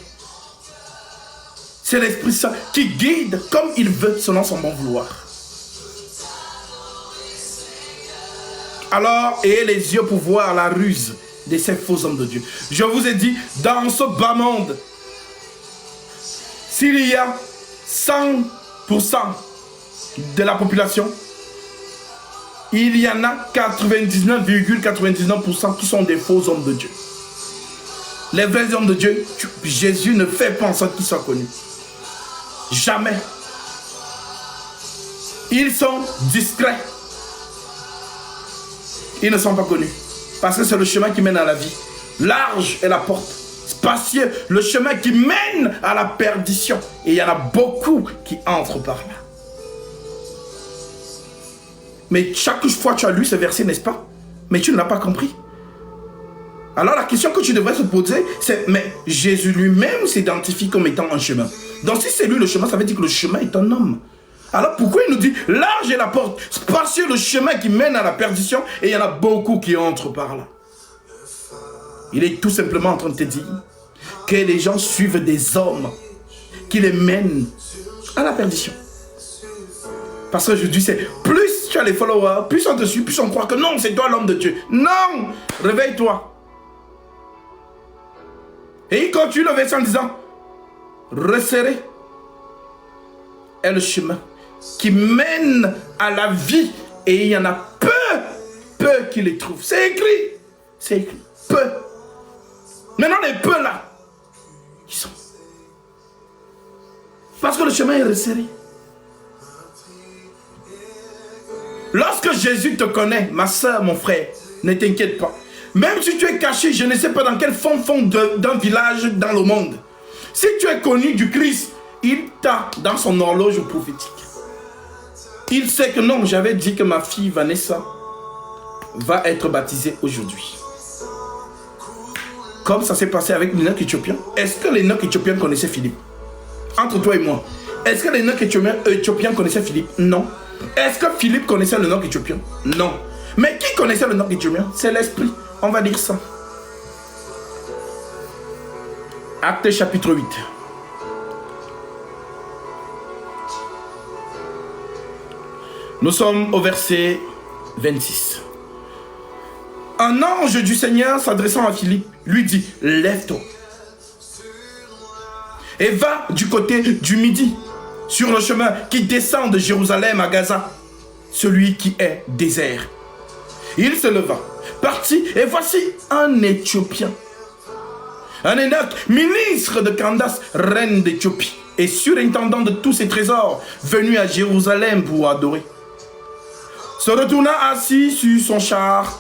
C'est l'Esprit Saint qui guide comme il veut selon son bon vouloir. Alors, ayez les yeux pour voir la ruse de ces faux hommes de Dieu. Je vous ai dit, dans ce bas monde, s'il y a 100% de la population, il y en a 99,99% qui sont des faux hommes de Dieu. Les vrais hommes de Dieu, Jésus ne fait pas en sorte qu'ils soient connus. Jamais. Ils sont discrets. Ils ne sont pas connus. Parce que c'est le chemin qui mène à la vie. Large est la porte. Spacieux, le chemin qui mène à la perdition. Et il y en a beaucoup qui entrent par là. Mais chaque fois tu as lu ce verset, n'est-ce pas? Mais tu ne l'as pas compris. Alors la question que tu devrais se poser, c'est, mais Jésus lui-même s'identifie comme étant un chemin. Donc si c'est lui le chemin, ça veut dire que le chemin est un homme. Alors pourquoi il nous dit, large est la porte, spacieux le chemin qui mène à la perdition, et il y en a beaucoup qui entrent par là. Il est tout simplement en train de te dire que les gens suivent des hommes qui les mènent à la perdition. Parce que je dis, c'est plus tu as les followers, plus on te suit, plus on croit que non, c'est toi l'homme de Dieu. Non, réveille-toi. Et il continue le verset en disant, resserré est le chemin qui mène à la vie, et il y en a peu qui les trouvent. C'est écrit, peu. Maintenant les peu là, qui sont? Parce que le chemin est resserré. Lorsque Jésus te connaît, ma soeur, mon frère, ne t'inquiète pas. Même si tu es caché, je ne sais pas dans quel fond d'un village dans le monde. Si tu es connu du Christ, il t'a dans son horloge prophétique. Il sait que non, j'avais dit que ma fille Vanessa va être baptisée aujourd'hui. Comme ça s'est passé avec l'eunuque éthiopien. Est-ce que l'eunuque éthiopien connaissait Philippe? Entre toi et moi, est-ce que l'eunuque éthiopien connaissait Philippe? Non. Est-ce que Philippe connaissait l'eunuque éthiopien? Non. Mais qui connaissait l'eunuque éthiopien? C'est l'Esprit. On va dire ça. Actes chapitre 8. Nous sommes au verset 26. Un ange du Seigneur s'adressant à Philippe lui dit, lève-toi et va du côté du midi sur le chemin qui descend de Jérusalem à Gaza, celui qui est désert. Il se leva, partit, et voici un Éthiopien, un eunuque, ministre de Candace, reine d'Éthiopie, et surintendant de tous ses trésors, venu à Jérusalem pour adorer. Se retourna assis sur son char,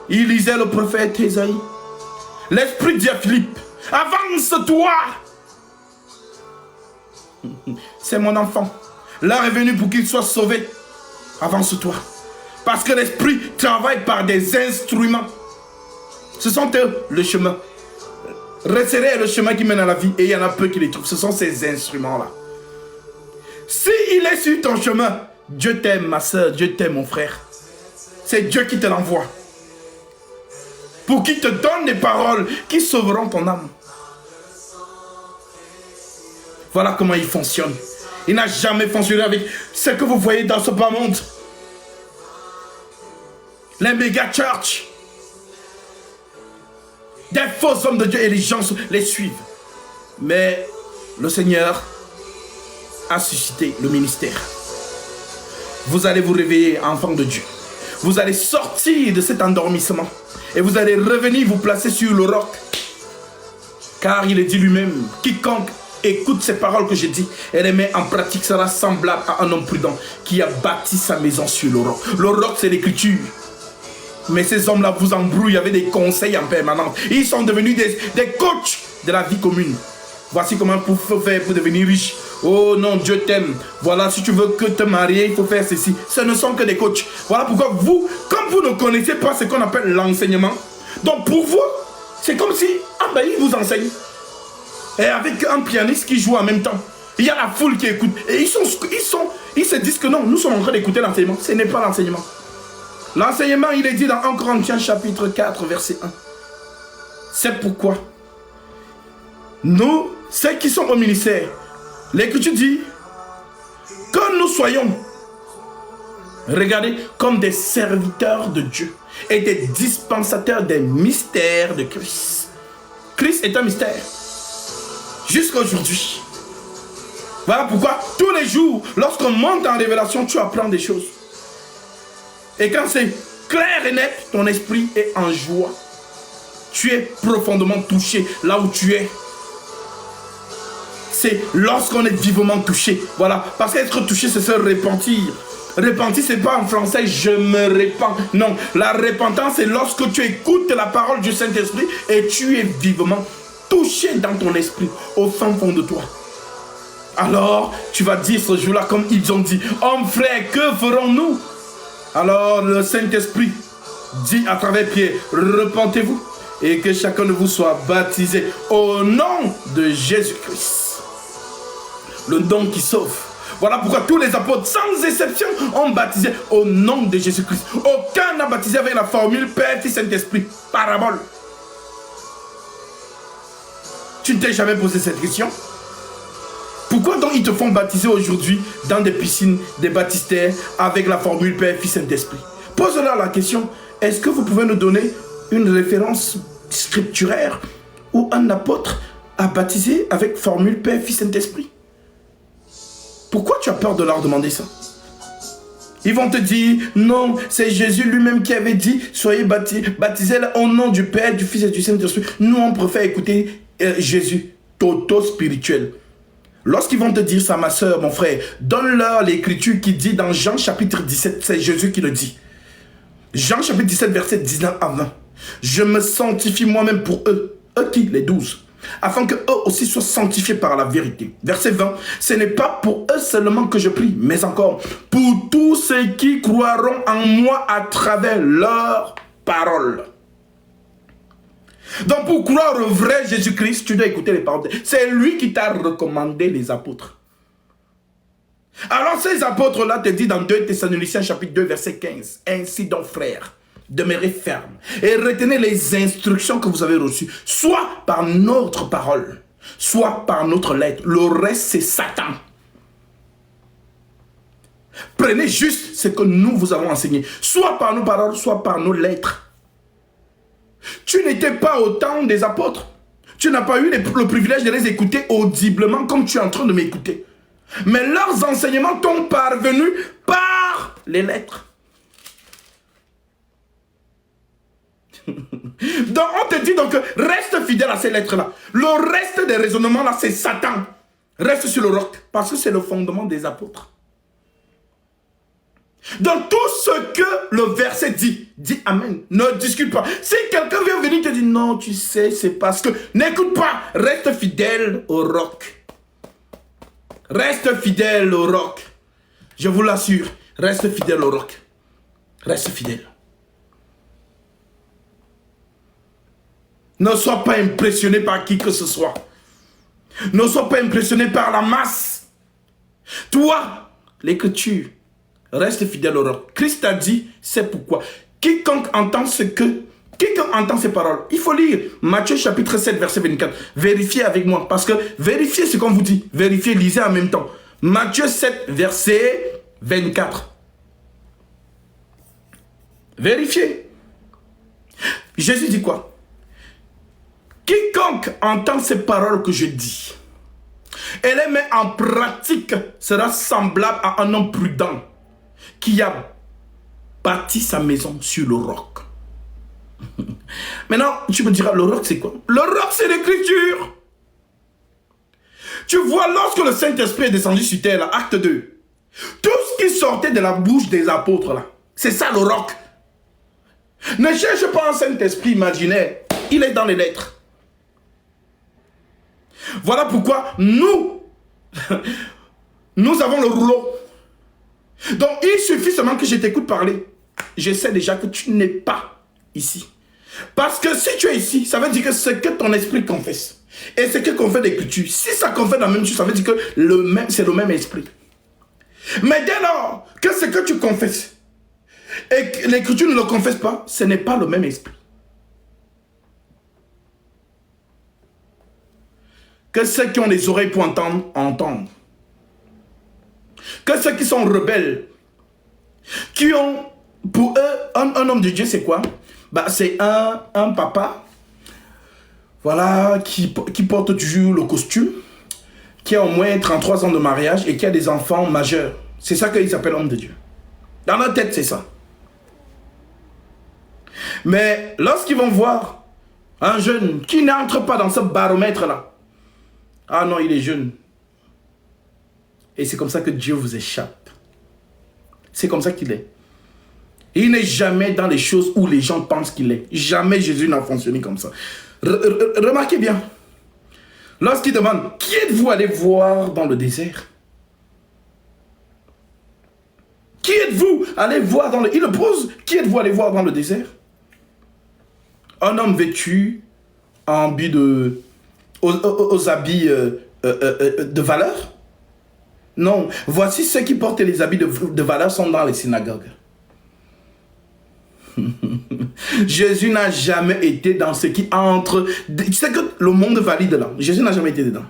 il lisait le prophète Ésaïe. L'Esprit dit à Philippe, avance-toi. C'est mon enfant. L'heure est venue pour qu'il soit sauvé. Avance-toi. Parce que l'Esprit travaille par des instruments. Ce sont eux le chemin. Resserré est le chemin qui mène à la vie, et il y en a peu qui les trouvent. Ce sont ces instruments-là. Si il est sur ton chemin, Dieu t'aime, ma soeur, Dieu t'aime, mon frère. C'est Dieu qui te l'envoie. Pour qu'il te donne des paroles qui sauveront ton âme. Voilà comment il fonctionne. Il n'a jamais fonctionné avec ce que vous voyez dans ce bas monde. Les méga church. Des faux hommes de Dieu, et les gens les suivent. Mais le Seigneur a suscité le ministère. Vous allez vous réveiller, enfant de Dieu. Vous allez sortir de cet endormissement. Et vous allez revenir vous placer sur le roc. Car il est dit lui-même, quiconque écoute ces paroles que j'ai dit et les met en pratique sera semblable à un homme prudent qui a bâti sa maison sur le roc. Le roc, c'est l'écriture. Mais ces hommes-là vous embrouillent avec des conseils en permanence. Ils sont devenus des coachs de la vie commune. Voici comment il faut faire pour devenir riche. Oh non, Dieu t'aime. Voilà, si tu veux que te marier, il faut faire ceci. Ce ne sont que des coachs. Voilà pourquoi vous, comme vous ne connaissez pas ce qu'on appelle l'enseignement, donc pour vous, c'est comme si, il vous enseigne. Et avec un pianiste qui joue en même temps. Il y a la foule qui écoute. Et ils se disent que non, nous sommes en train d'écouter l'enseignement. Ce n'est pas l'enseignement. L'enseignement, il est dit dans 1 Corinthiens chapitre 4, verset 1. C'est pourquoi nous, ceux qui sont au ministère, l'Écriture dit que nous soyons, regardez, comme des serviteurs de Dieu et des dispensateurs des mystères de Christ. Christ est un mystère. Jusqu'à aujourd'hui. Voilà pourquoi tous les jours, lorsqu'on monte en révélation, tu apprends des choses. Et quand c'est clair et net, ton esprit est en joie. Tu es profondément touché là où tu es. C'est lorsqu'on est vivement touché. Voilà. Parce qu'être touché, c'est se repentir. Repentir, c'est pas en français, je me répands. Non. La repentance, c'est lorsque tu écoutes la parole du Saint-Esprit et tu es vivement touché dans ton esprit, au fin fond de toi. Alors, tu vas dire ce jour-là, comme ils ont dit, hommes frères, que ferons-nous? Alors, le Saint-Esprit dit à travers Pierre, repentez-vous et que chacun de vous soit baptisé au nom de Jésus-Christ. Le don qui sauve. Voilà pourquoi tous les apôtres, sans exception, ont baptisé au nom de Jésus-Christ. Aucun n'a baptisé avec la formule Père, Fils, Saint-Esprit. Parabole. Tu ne t'es jamais posé cette question? Pourquoi donc ils te font baptiser aujourd'hui dans des piscines, des baptistères, avec la formule Père, Fils, Saint-Esprit? Pose-leur la question, est-ce que vous pouvez nous donner une référence scripturaire où un apôtre a baptisé avec formule Père, Fils, Saint-Esprit? Pourquoi tu as peur de leur demander ça? Ils vont te dire, non, c'est Jésus lui-même qui avait dit, soyez baptisés au nom du Père, du Fils et du Saint-Esprit. Nous, on préfère écouter Jésus, toto spirituel. Lorsqu'ils vont te dire ça, ma soeur, mon frère, donne-leur l'écriture qui dit dans Jean chapitre 17, c'est Jésus qui le dit. Jean chapitre 17, verset 19 à 20. Je me sanctifie moi-même pour eux. Eux qui? Les 12. Afin qu'eux aussi soient sanctifiés par la vérité. Verset 20. Ce n'est pas pour eux seulement que je prie, mais encore pour tous ceux qui croiront en moi à travers leur parole. Donc pour croire au vrai Jésus-Christ, tu dois écouter les paroles. C'est lui qui t'a recommandé les apôtres. Alors ces apôtres-là te disent dans 2 Thessaloniciens chapitre 2 verset 15. Ainsi donc frères, demeurez fermes et retenez les instructions que vous avez reçues, soit par notre parole, soit par notre lettre. Le reste c'est Satan. Prenez juste ce que nous vous avons enseigné, soit par nos paroles, soit par nos lettres. Tu n'étais pas au temps des apôtres. Tu n'as pas eu le privilège de les écouter audiblement comme tu es en train de m'écouter. Mais leurs enseignements t'ont parvenu par les lettres. Donc on te dit donc, reste fidèle à ces lettres-là. Le reste des raisonnements-là, c'est Satan. Reste sur le roc, parce que c'est le fondement des apôtres. Dans tout ce que le verset dit, dis Amen. Ne discute pas. Si quelqu'un vient venir te dire non, tu sais, c'est parce que... N'écoute pas. Reste fidèle au roc. Reste fidèle au roc. Je vous l'assure. Reste fidèle au roc. Reste fidèle. Ne sois pas impressionné par qui que ce soit. Ne sois pas impressionné par la masse. Toi, l'écriture, reste fidèle au roc. Christ a dit, c'est pourquoi. Quiconque entend ces paroles, il faut lire Matthieu chapitre 7, verset 24. Vérifiez avec moi, parce que vérifiez ce qu'on vous dit. Vérifiez, lisez en même temps. Matthieu 7, verset 24. Vérifiez. Jésus dit quoi? Quiconque entend ces paroles que je dis et les met en pratique sera semblable à un homme prudent qui a bâti sa maison sur le roc. Maintenant, tu me diras, le roc c'est quoi? Le roc c'est l'écriture. Tu vois, lorsque le Saint-Esprit est descendu sur terre, là, acte 2, tout ce qui sortait de la bouche des apôtres, là, c'est ça le roc. Ne cherche pas un Saint-Esprit imaginaire, il est dans les lettres. Voilà pourquoi nous avons le rouleau. Donc il suffit seulement que je t'écoute parler. Je sais déjà que tu n'es pas ici. Parce que si tu es ici, ça veut dire que ce que ton esprit confesse et ce que confesse l'écriture, si ça confesse la même chose, ça veut dire que c'est le même esprit. Mais dès lors que ce que tu confesses et que l'écriture ne le confesse pas, ce n'est pas le même esprit. Que ceux qui ont les oreilles pour entendre, entendent. Que ceux qui sont rebelles, qui ont, pour eux, un homme de Dieu, c'est quoi? Bah, c'est un papa, voilà, qui porte toujours le costume, qui a au moins 33 ans de mariage et qui a des enfants majeurs. C'est ça qu'ils appellent homme de Dieu. Dans leur tête, c'est ça. Mais lorsqu'ils vont voir un jeune qui n'entre pas dans ce baromètre-là, ah non, il est jeune. Et c'est comme ça que Dieu vous échappe. C'est comme ça qu'il est. Il n'est jamais dans les choses où les gens pensent qu'il est. Jamais Jésus n'a fonctionné comme ça. Remarquez bien. Lorsqu'il demande, qui êtes-vous allé voir dans le désert? Qui êtes-vous allé voir dans le... Il le pose, qui êtes-vous allé voir dans le désert? Un homme vêtu en habit aux habits de valeur. Non, voici ceux qui portent les habits de valeur sont dans les synagogues. Jésus n'a jamais été dans ce qui entre. Tu sais que le monde valide là. Jésus n'a jamais été dedans.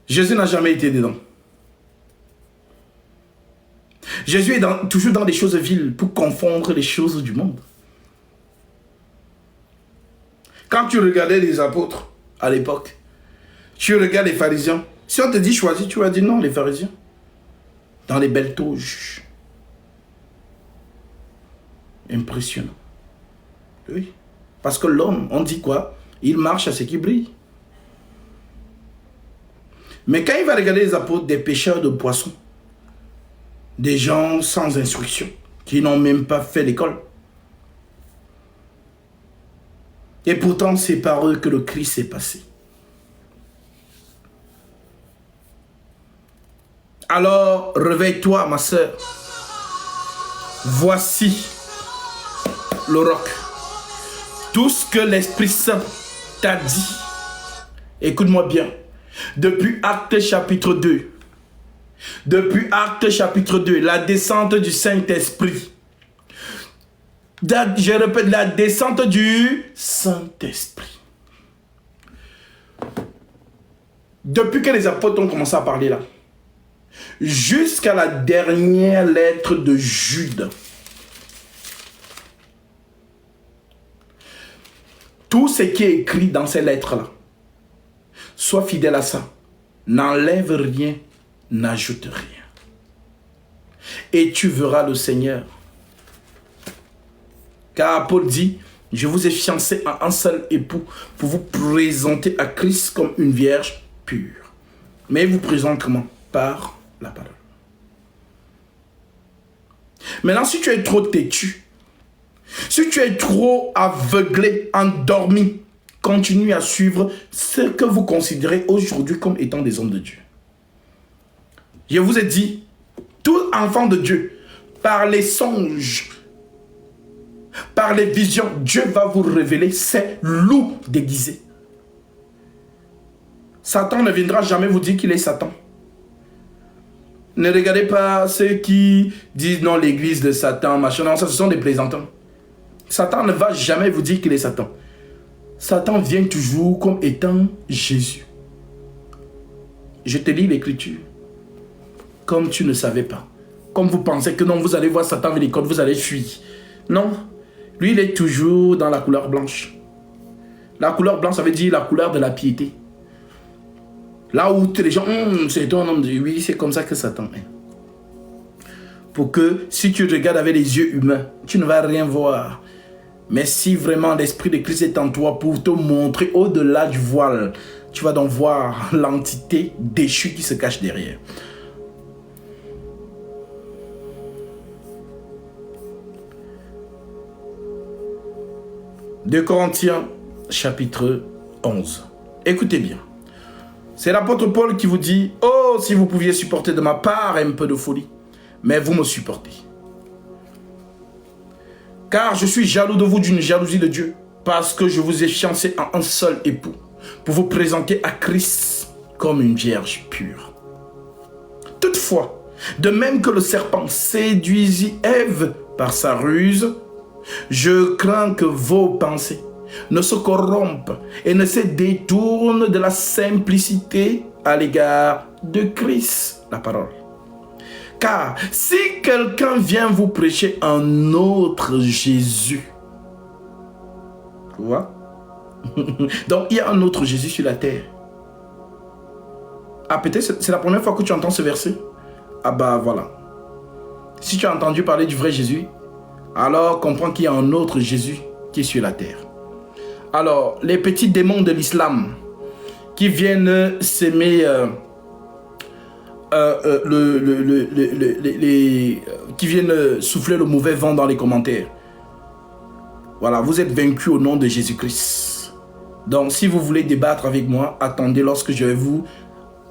Jésus n'a jamais été dedans. Jésus est toujours dans des choses viles pour confondre les choses du monde. Quand tu regardais les apôtres à l'époque, tu regardes les pharisiens. Si on te dit choisis, tu vas dire non, les pharisiens. Dans les belles toges. Impressionnant. Oui. Parce que l'homme, on dit quoi? Il marche à ce qui brille. Mais quand il va regarder les apôtres, des pêcheurs de poissons, des gens sans instruction, qui n'ont même pas fait l'école. Et pourtant, c'est par eux que le Christ est passé. Alors, réveille-toi, ma sœur. Voici le roc. Tout ce que l'Esprit Saint t'a dit, écoute-moi bien, depuis Actes chapitre 2, la descente du Saint-Esprit. Je répète, la descente du Saint-Esprit. Depuis que les apôtres ont commencé à parler là, jusqu'à la dernière lettre de Jude, tout ce qui est écrit dans ces lettres-là, sois fidèle à ça. N'enlève rien, n'ajoute rien. Et tu verras le Seigneur. Car Paul dit, je vous ai fiancé à un seul époux pour vous présenter à Christ comme une vierge pure. Mais il vous présente comment? Par la parole. Maintenant, si tu es trop têtu, si tu es trop aveuglé, endormi, continue à suivre ce que vous considérez aujourd'hui comme étant des hommes de Dieu. Je vous ai dit, tout enfant de Dieu, par les songes, par les visions, Dieu va vous révéler ces loups déguisés. Satan ne viendra jamais vous dire qu'il est Satan. Ne regardez pas ceux qui disent non, l'église de Satan, machin, non, ça ce sont des plaisantins. Satan ne va jamais vous dire qu'il est Satan. Satan vient toujours comme étant Jésus. Je te lis l'écriture. Comme tu ne savais pas. Comme vous pensez que non, vous allez voir Satan avec les côtes, vous allez fuir. Non. Lui, il est toujours dans la couleur blanche. La couleur blanche, ça veut dire la couleur de la piété. Là où les gens, c'est toi un homme de Dieu. Oui, c'est comme ça que Satan est. Pour que si tu regardes avec les yeux humains, tu ne vas rien voir. Mais si vraiment l'Esprit de Christ est en toi pour te montrer au-delà du voile, tu vas donc voir l'entité déchue qui se cache derrière. De Corinthiens, chapitre 11. Écoutez bien. C'est l'apôtre Paul qui vous dit, « Oh, si vous pouviez supporter de ma part un peu de folie, mais vous me supportez. Car je suis jaloux de vous d'une jalousie de Dieu, parce que je vous ai fiancé à un seul époux, pour vous présenter à Christ comme une vierge pure. Toutefois, de même que le serpent séduisit Ève par sa ruse, je crains que vos pensées ne se corrompent et ne se détournent de la simplicité à l'égard de Christ, la parole. Car si quelqu'un vient vous prêcher un autre Jésus, tu vois? Donc il y a un autre Jésus sur la terre. Ah, peut-être c'est la première fois que tu entends ce verset. Ah bah voilà. Si tu as entendu parler du vrai Jésus, alors comprends qu'il y a un autre Jésus qui est sur la terre. Alors, les petits démons de l'islam qui viennent s'aimer, qui viennent souffler le mauvais vent dans les commentaires. Voilà, vous êtes vaincus au nom de Jésus-Christ. Donc, si vous voulez débattre avec moi, attendez lorsque je vais vous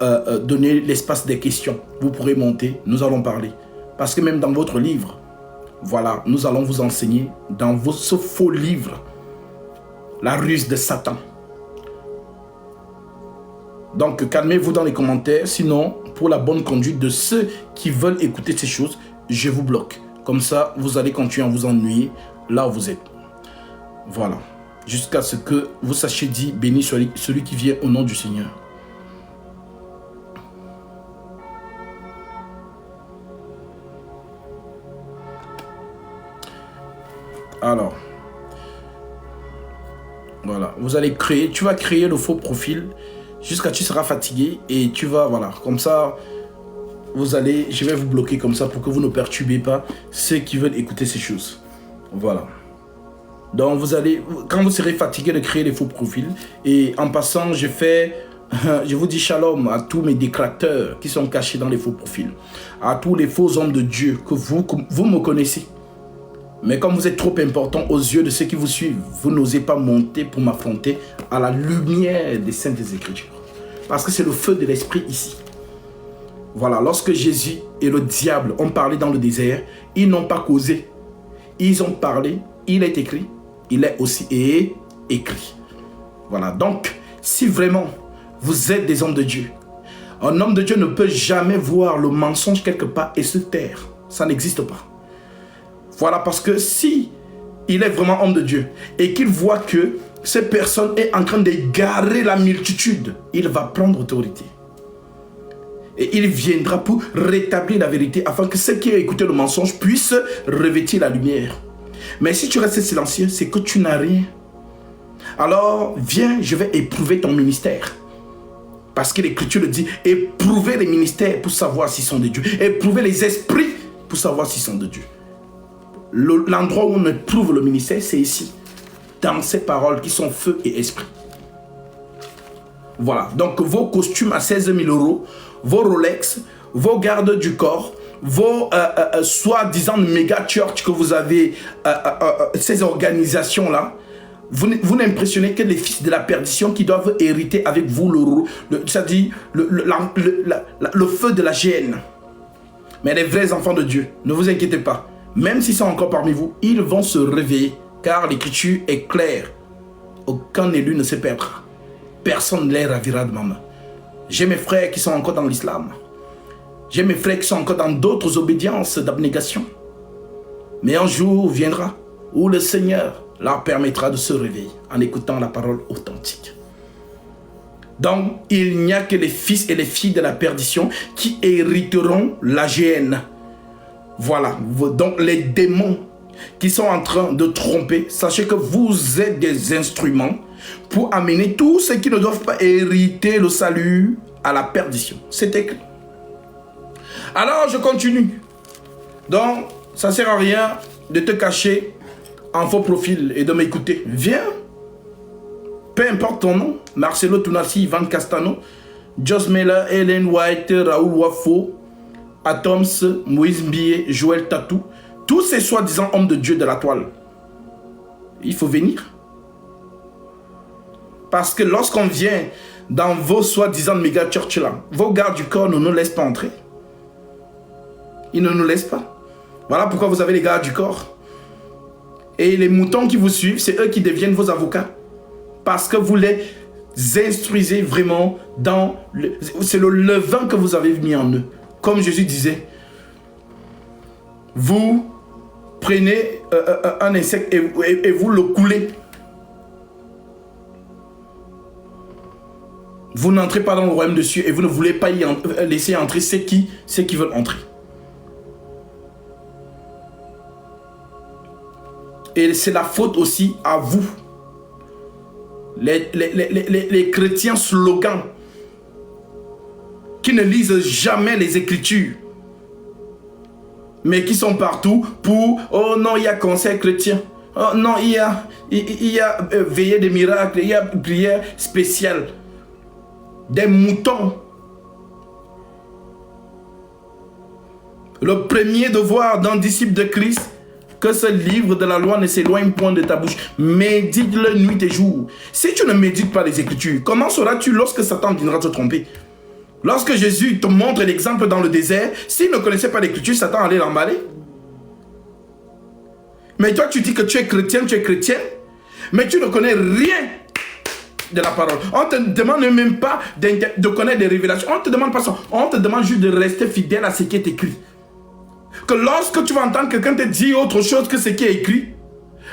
donner l'espace des questions. Vous pourrez monter, nous allons parler. Parce que même dans votre livre, voilà, nous allons vous enseigner dans ce faux livre, la ruse de Satan. Donc, calmez-vous dans les commentaires. Sinon, pour la bonne conduite de ceux qui veulent écouter ces choses, je vous bloque. Comme ça, vous allez continuer à vous ennuyer là où vous êtes. Voilà. Jusqu'à ce que vous sachiez dire, béni soit celui qui vient au nom du Seigneur. Alors, voilà, vous allez créer, tu vas créer le faux profil jusqu'à ce que tu seras fatigué et tu vas, voilà, comme ça, vous allez, je vais vous bloquer comme ça pour que vous ne perturbez pas ceux qui veulent écouter ces choses. Voilà. Donc, vous allez, quand vous serez fatigué de créer les faux profils, et en passant, je vous dis shalom à tous mes détracteurs qui sont cachés dans les faux profils, à tous les faux hommes de Dieu que vous me connaissez. Mais comme vous êtes trop important aux yeux de ceux qui vous suivent, vous n'osez pas monter pour m'affronter à la lumière des Saintes Écritures. Parce que c'est le feu de l'Esprit ici. Voilà, lorsque Jésus et le diable ont parlé dans le désert, ils n'ont pas causé. Ils ont parlé, il est écrit, il est aussi écrit. Voilà, donc, si vraiment vous êtes des hommes de Dieu, un homme de Dieu ne peut jamais voir le mensonge quelque part et se taire. Ça n'existe pas. Voilà, parce que si il est vraiment homme de Dieu et qu'il voit que cette personne est en train d'égarer la multitude, il va prendre autorité. Et il viendra pour rétablir la vérité afin que ceux qui ont écouté le mensonge puissent revêtir la lumière. Mais si tu restes silencieux, c'est que tu n'as rien. Alors, viens, je vais éprouver ton ministère. Parce que l'Écriture le dit, éprouver les ministères pour savoir s'ils sont de Dieu. Éprouver les esprits pour savoir s'ils sont de Dieu. L'endroit où on éprouve le ministère, c'est ici. Dans ces paroles qui sont feu et esprit. Voilà. Donc, vos costumes à 16 000 €, vos Rolex, vos gardes du corps, vos soi-disant méga church que vous avez, ces organisations-là, vous n'impressionnez que les fils de la perdition qui doivent hériter avec vous c'est-à-dire le feu de la géhenne. Mais les vrais enfants de Dieu, ne vous inquiétez pas. Même s'ils sont encore parmi vous, ils vont se réveiller, car l'Écriture est claire. Aucun élu ne se perdra. Personne ne les ravira de ma main. J'ai mes frères qui sont encore dans l'islam. J'ai mes frères qui sont encore dans d'autres obédiences d'abnégation. Mais un jour viendra où le Seigneur leur permettra de se réveiller en écoutant la parole authentique. Donc, il n'y a que les fils et les filles de la perdition qui hériteront la géhenne. Voilà, donc les démons qui sont en train de tromper, sachez que vous êtes des instruments pour amener tous ceux qui ne doivent pas hériter le salut à la perdition. C'est écrit. Alors, je continue. Donc, ça ne sert à rien de te cacher en faux profil et de m'écouter. Viens. Peu importe ton nom. Marcelo Tunasi, Ivan Castano, Joss Mela, Ellen White, Raoul Wafo, Atoms, Moïse Mbie, Joël Tatou. Tous ces soi-disant hommes de Dieu de la toile. Il faut venir. Parce que lorsqu'on vient dans vos soi-disant méga church là, vos gardes du corps ne nous laissent pas entrer. Ils ne nous laissent pas. Voilà pourquoi vous avez les gardes du corps. Et les moutons qui vous suivent, c'est eux qui deviennent vos avocats. Parce que vous les instruisez vraiment dans... C'est le levain que vous avez mis en eux. Comme Jésus disait, vous prenez un insecte et vous le coulez. Vous n'entrez pas dans le royaume de Dieu et vous ne voulez pas y laisser entrer ceux qui veulent entrer. Et c'est la faute aussi à vous. Les chrétiens slogans qui ne lisent jamais les Écritures, mais qui sont partout pour « Oh non, il y a concert chrétien. Oh non, il y a veillée des miracles. Il y a prière spéciale. » Des moutons. Le premier devoir d'un disciple de Christ, que ce livre de la loi ne s'éloigne point de ta bouche. Médite-le nuit et jour. Si tu ne médites pas les Écritures, comment sauras-tu lorsque Satan viendra te tromper? Lorsque Jésus te montre l'exemple dans le désert, s'il ne connaissait pas l'Écriture, Satan allait l'emballer. Mais toi, tu dis que tu es chrétien, mais tu ne connais rien de la parole. On ne te demande même pas de connaître des révélations. On ne te demande pas ça. On te demande juste de rester fidèle à ce qui est écrit. Que lorsque tu vas entendre quelqu'un te dire autre chose que ce qui est écrit,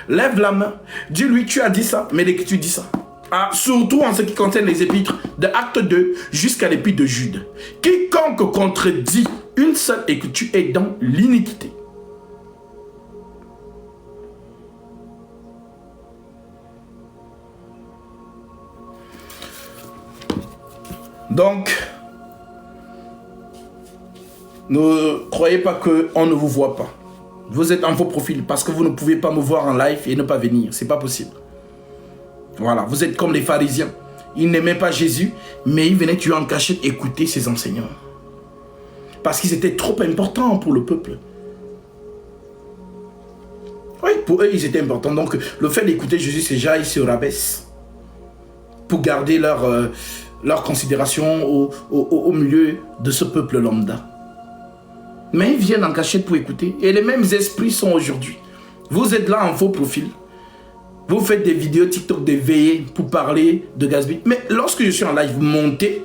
lève la main, dis-lui, tu as dit ça, mais l'Écriture dit ça. Ah, surtout en ce qui concerne les épîtres de Acte 2 jusqu'à l'épître de Jude. Quiconque contredit une seule écriture est dans l'iniquité. Donc, ne croyez pas qu'on ne vous voit pas. Vous êtes en faux profil parce que vous ne pouvez pas me voir en live et ne pas venir. C'est pas possible. Voilà, vous êtes comme les pharisiens. Ils n'aimaient pas Jésus, mais ils venaient tuer en cachette écouter ses enseignants. Parce qu'ils étaient trop importants pour le peuple. Oui, pour eux, ils étaient importants. Donc, le fait d'écouter Jésus, c'est déjà, ils se rabaissent. Pour garder leur considération au milieu de ce peuple lambda. Mais ils viennent en cachette pour écouter. Et les mêmes esprits sont aujourd'hui. Vous êtes là en faux profil. Vous faites des vidéos TikTok de veillées pour parler de Gatsby. Mais lorsque je suis en live, montez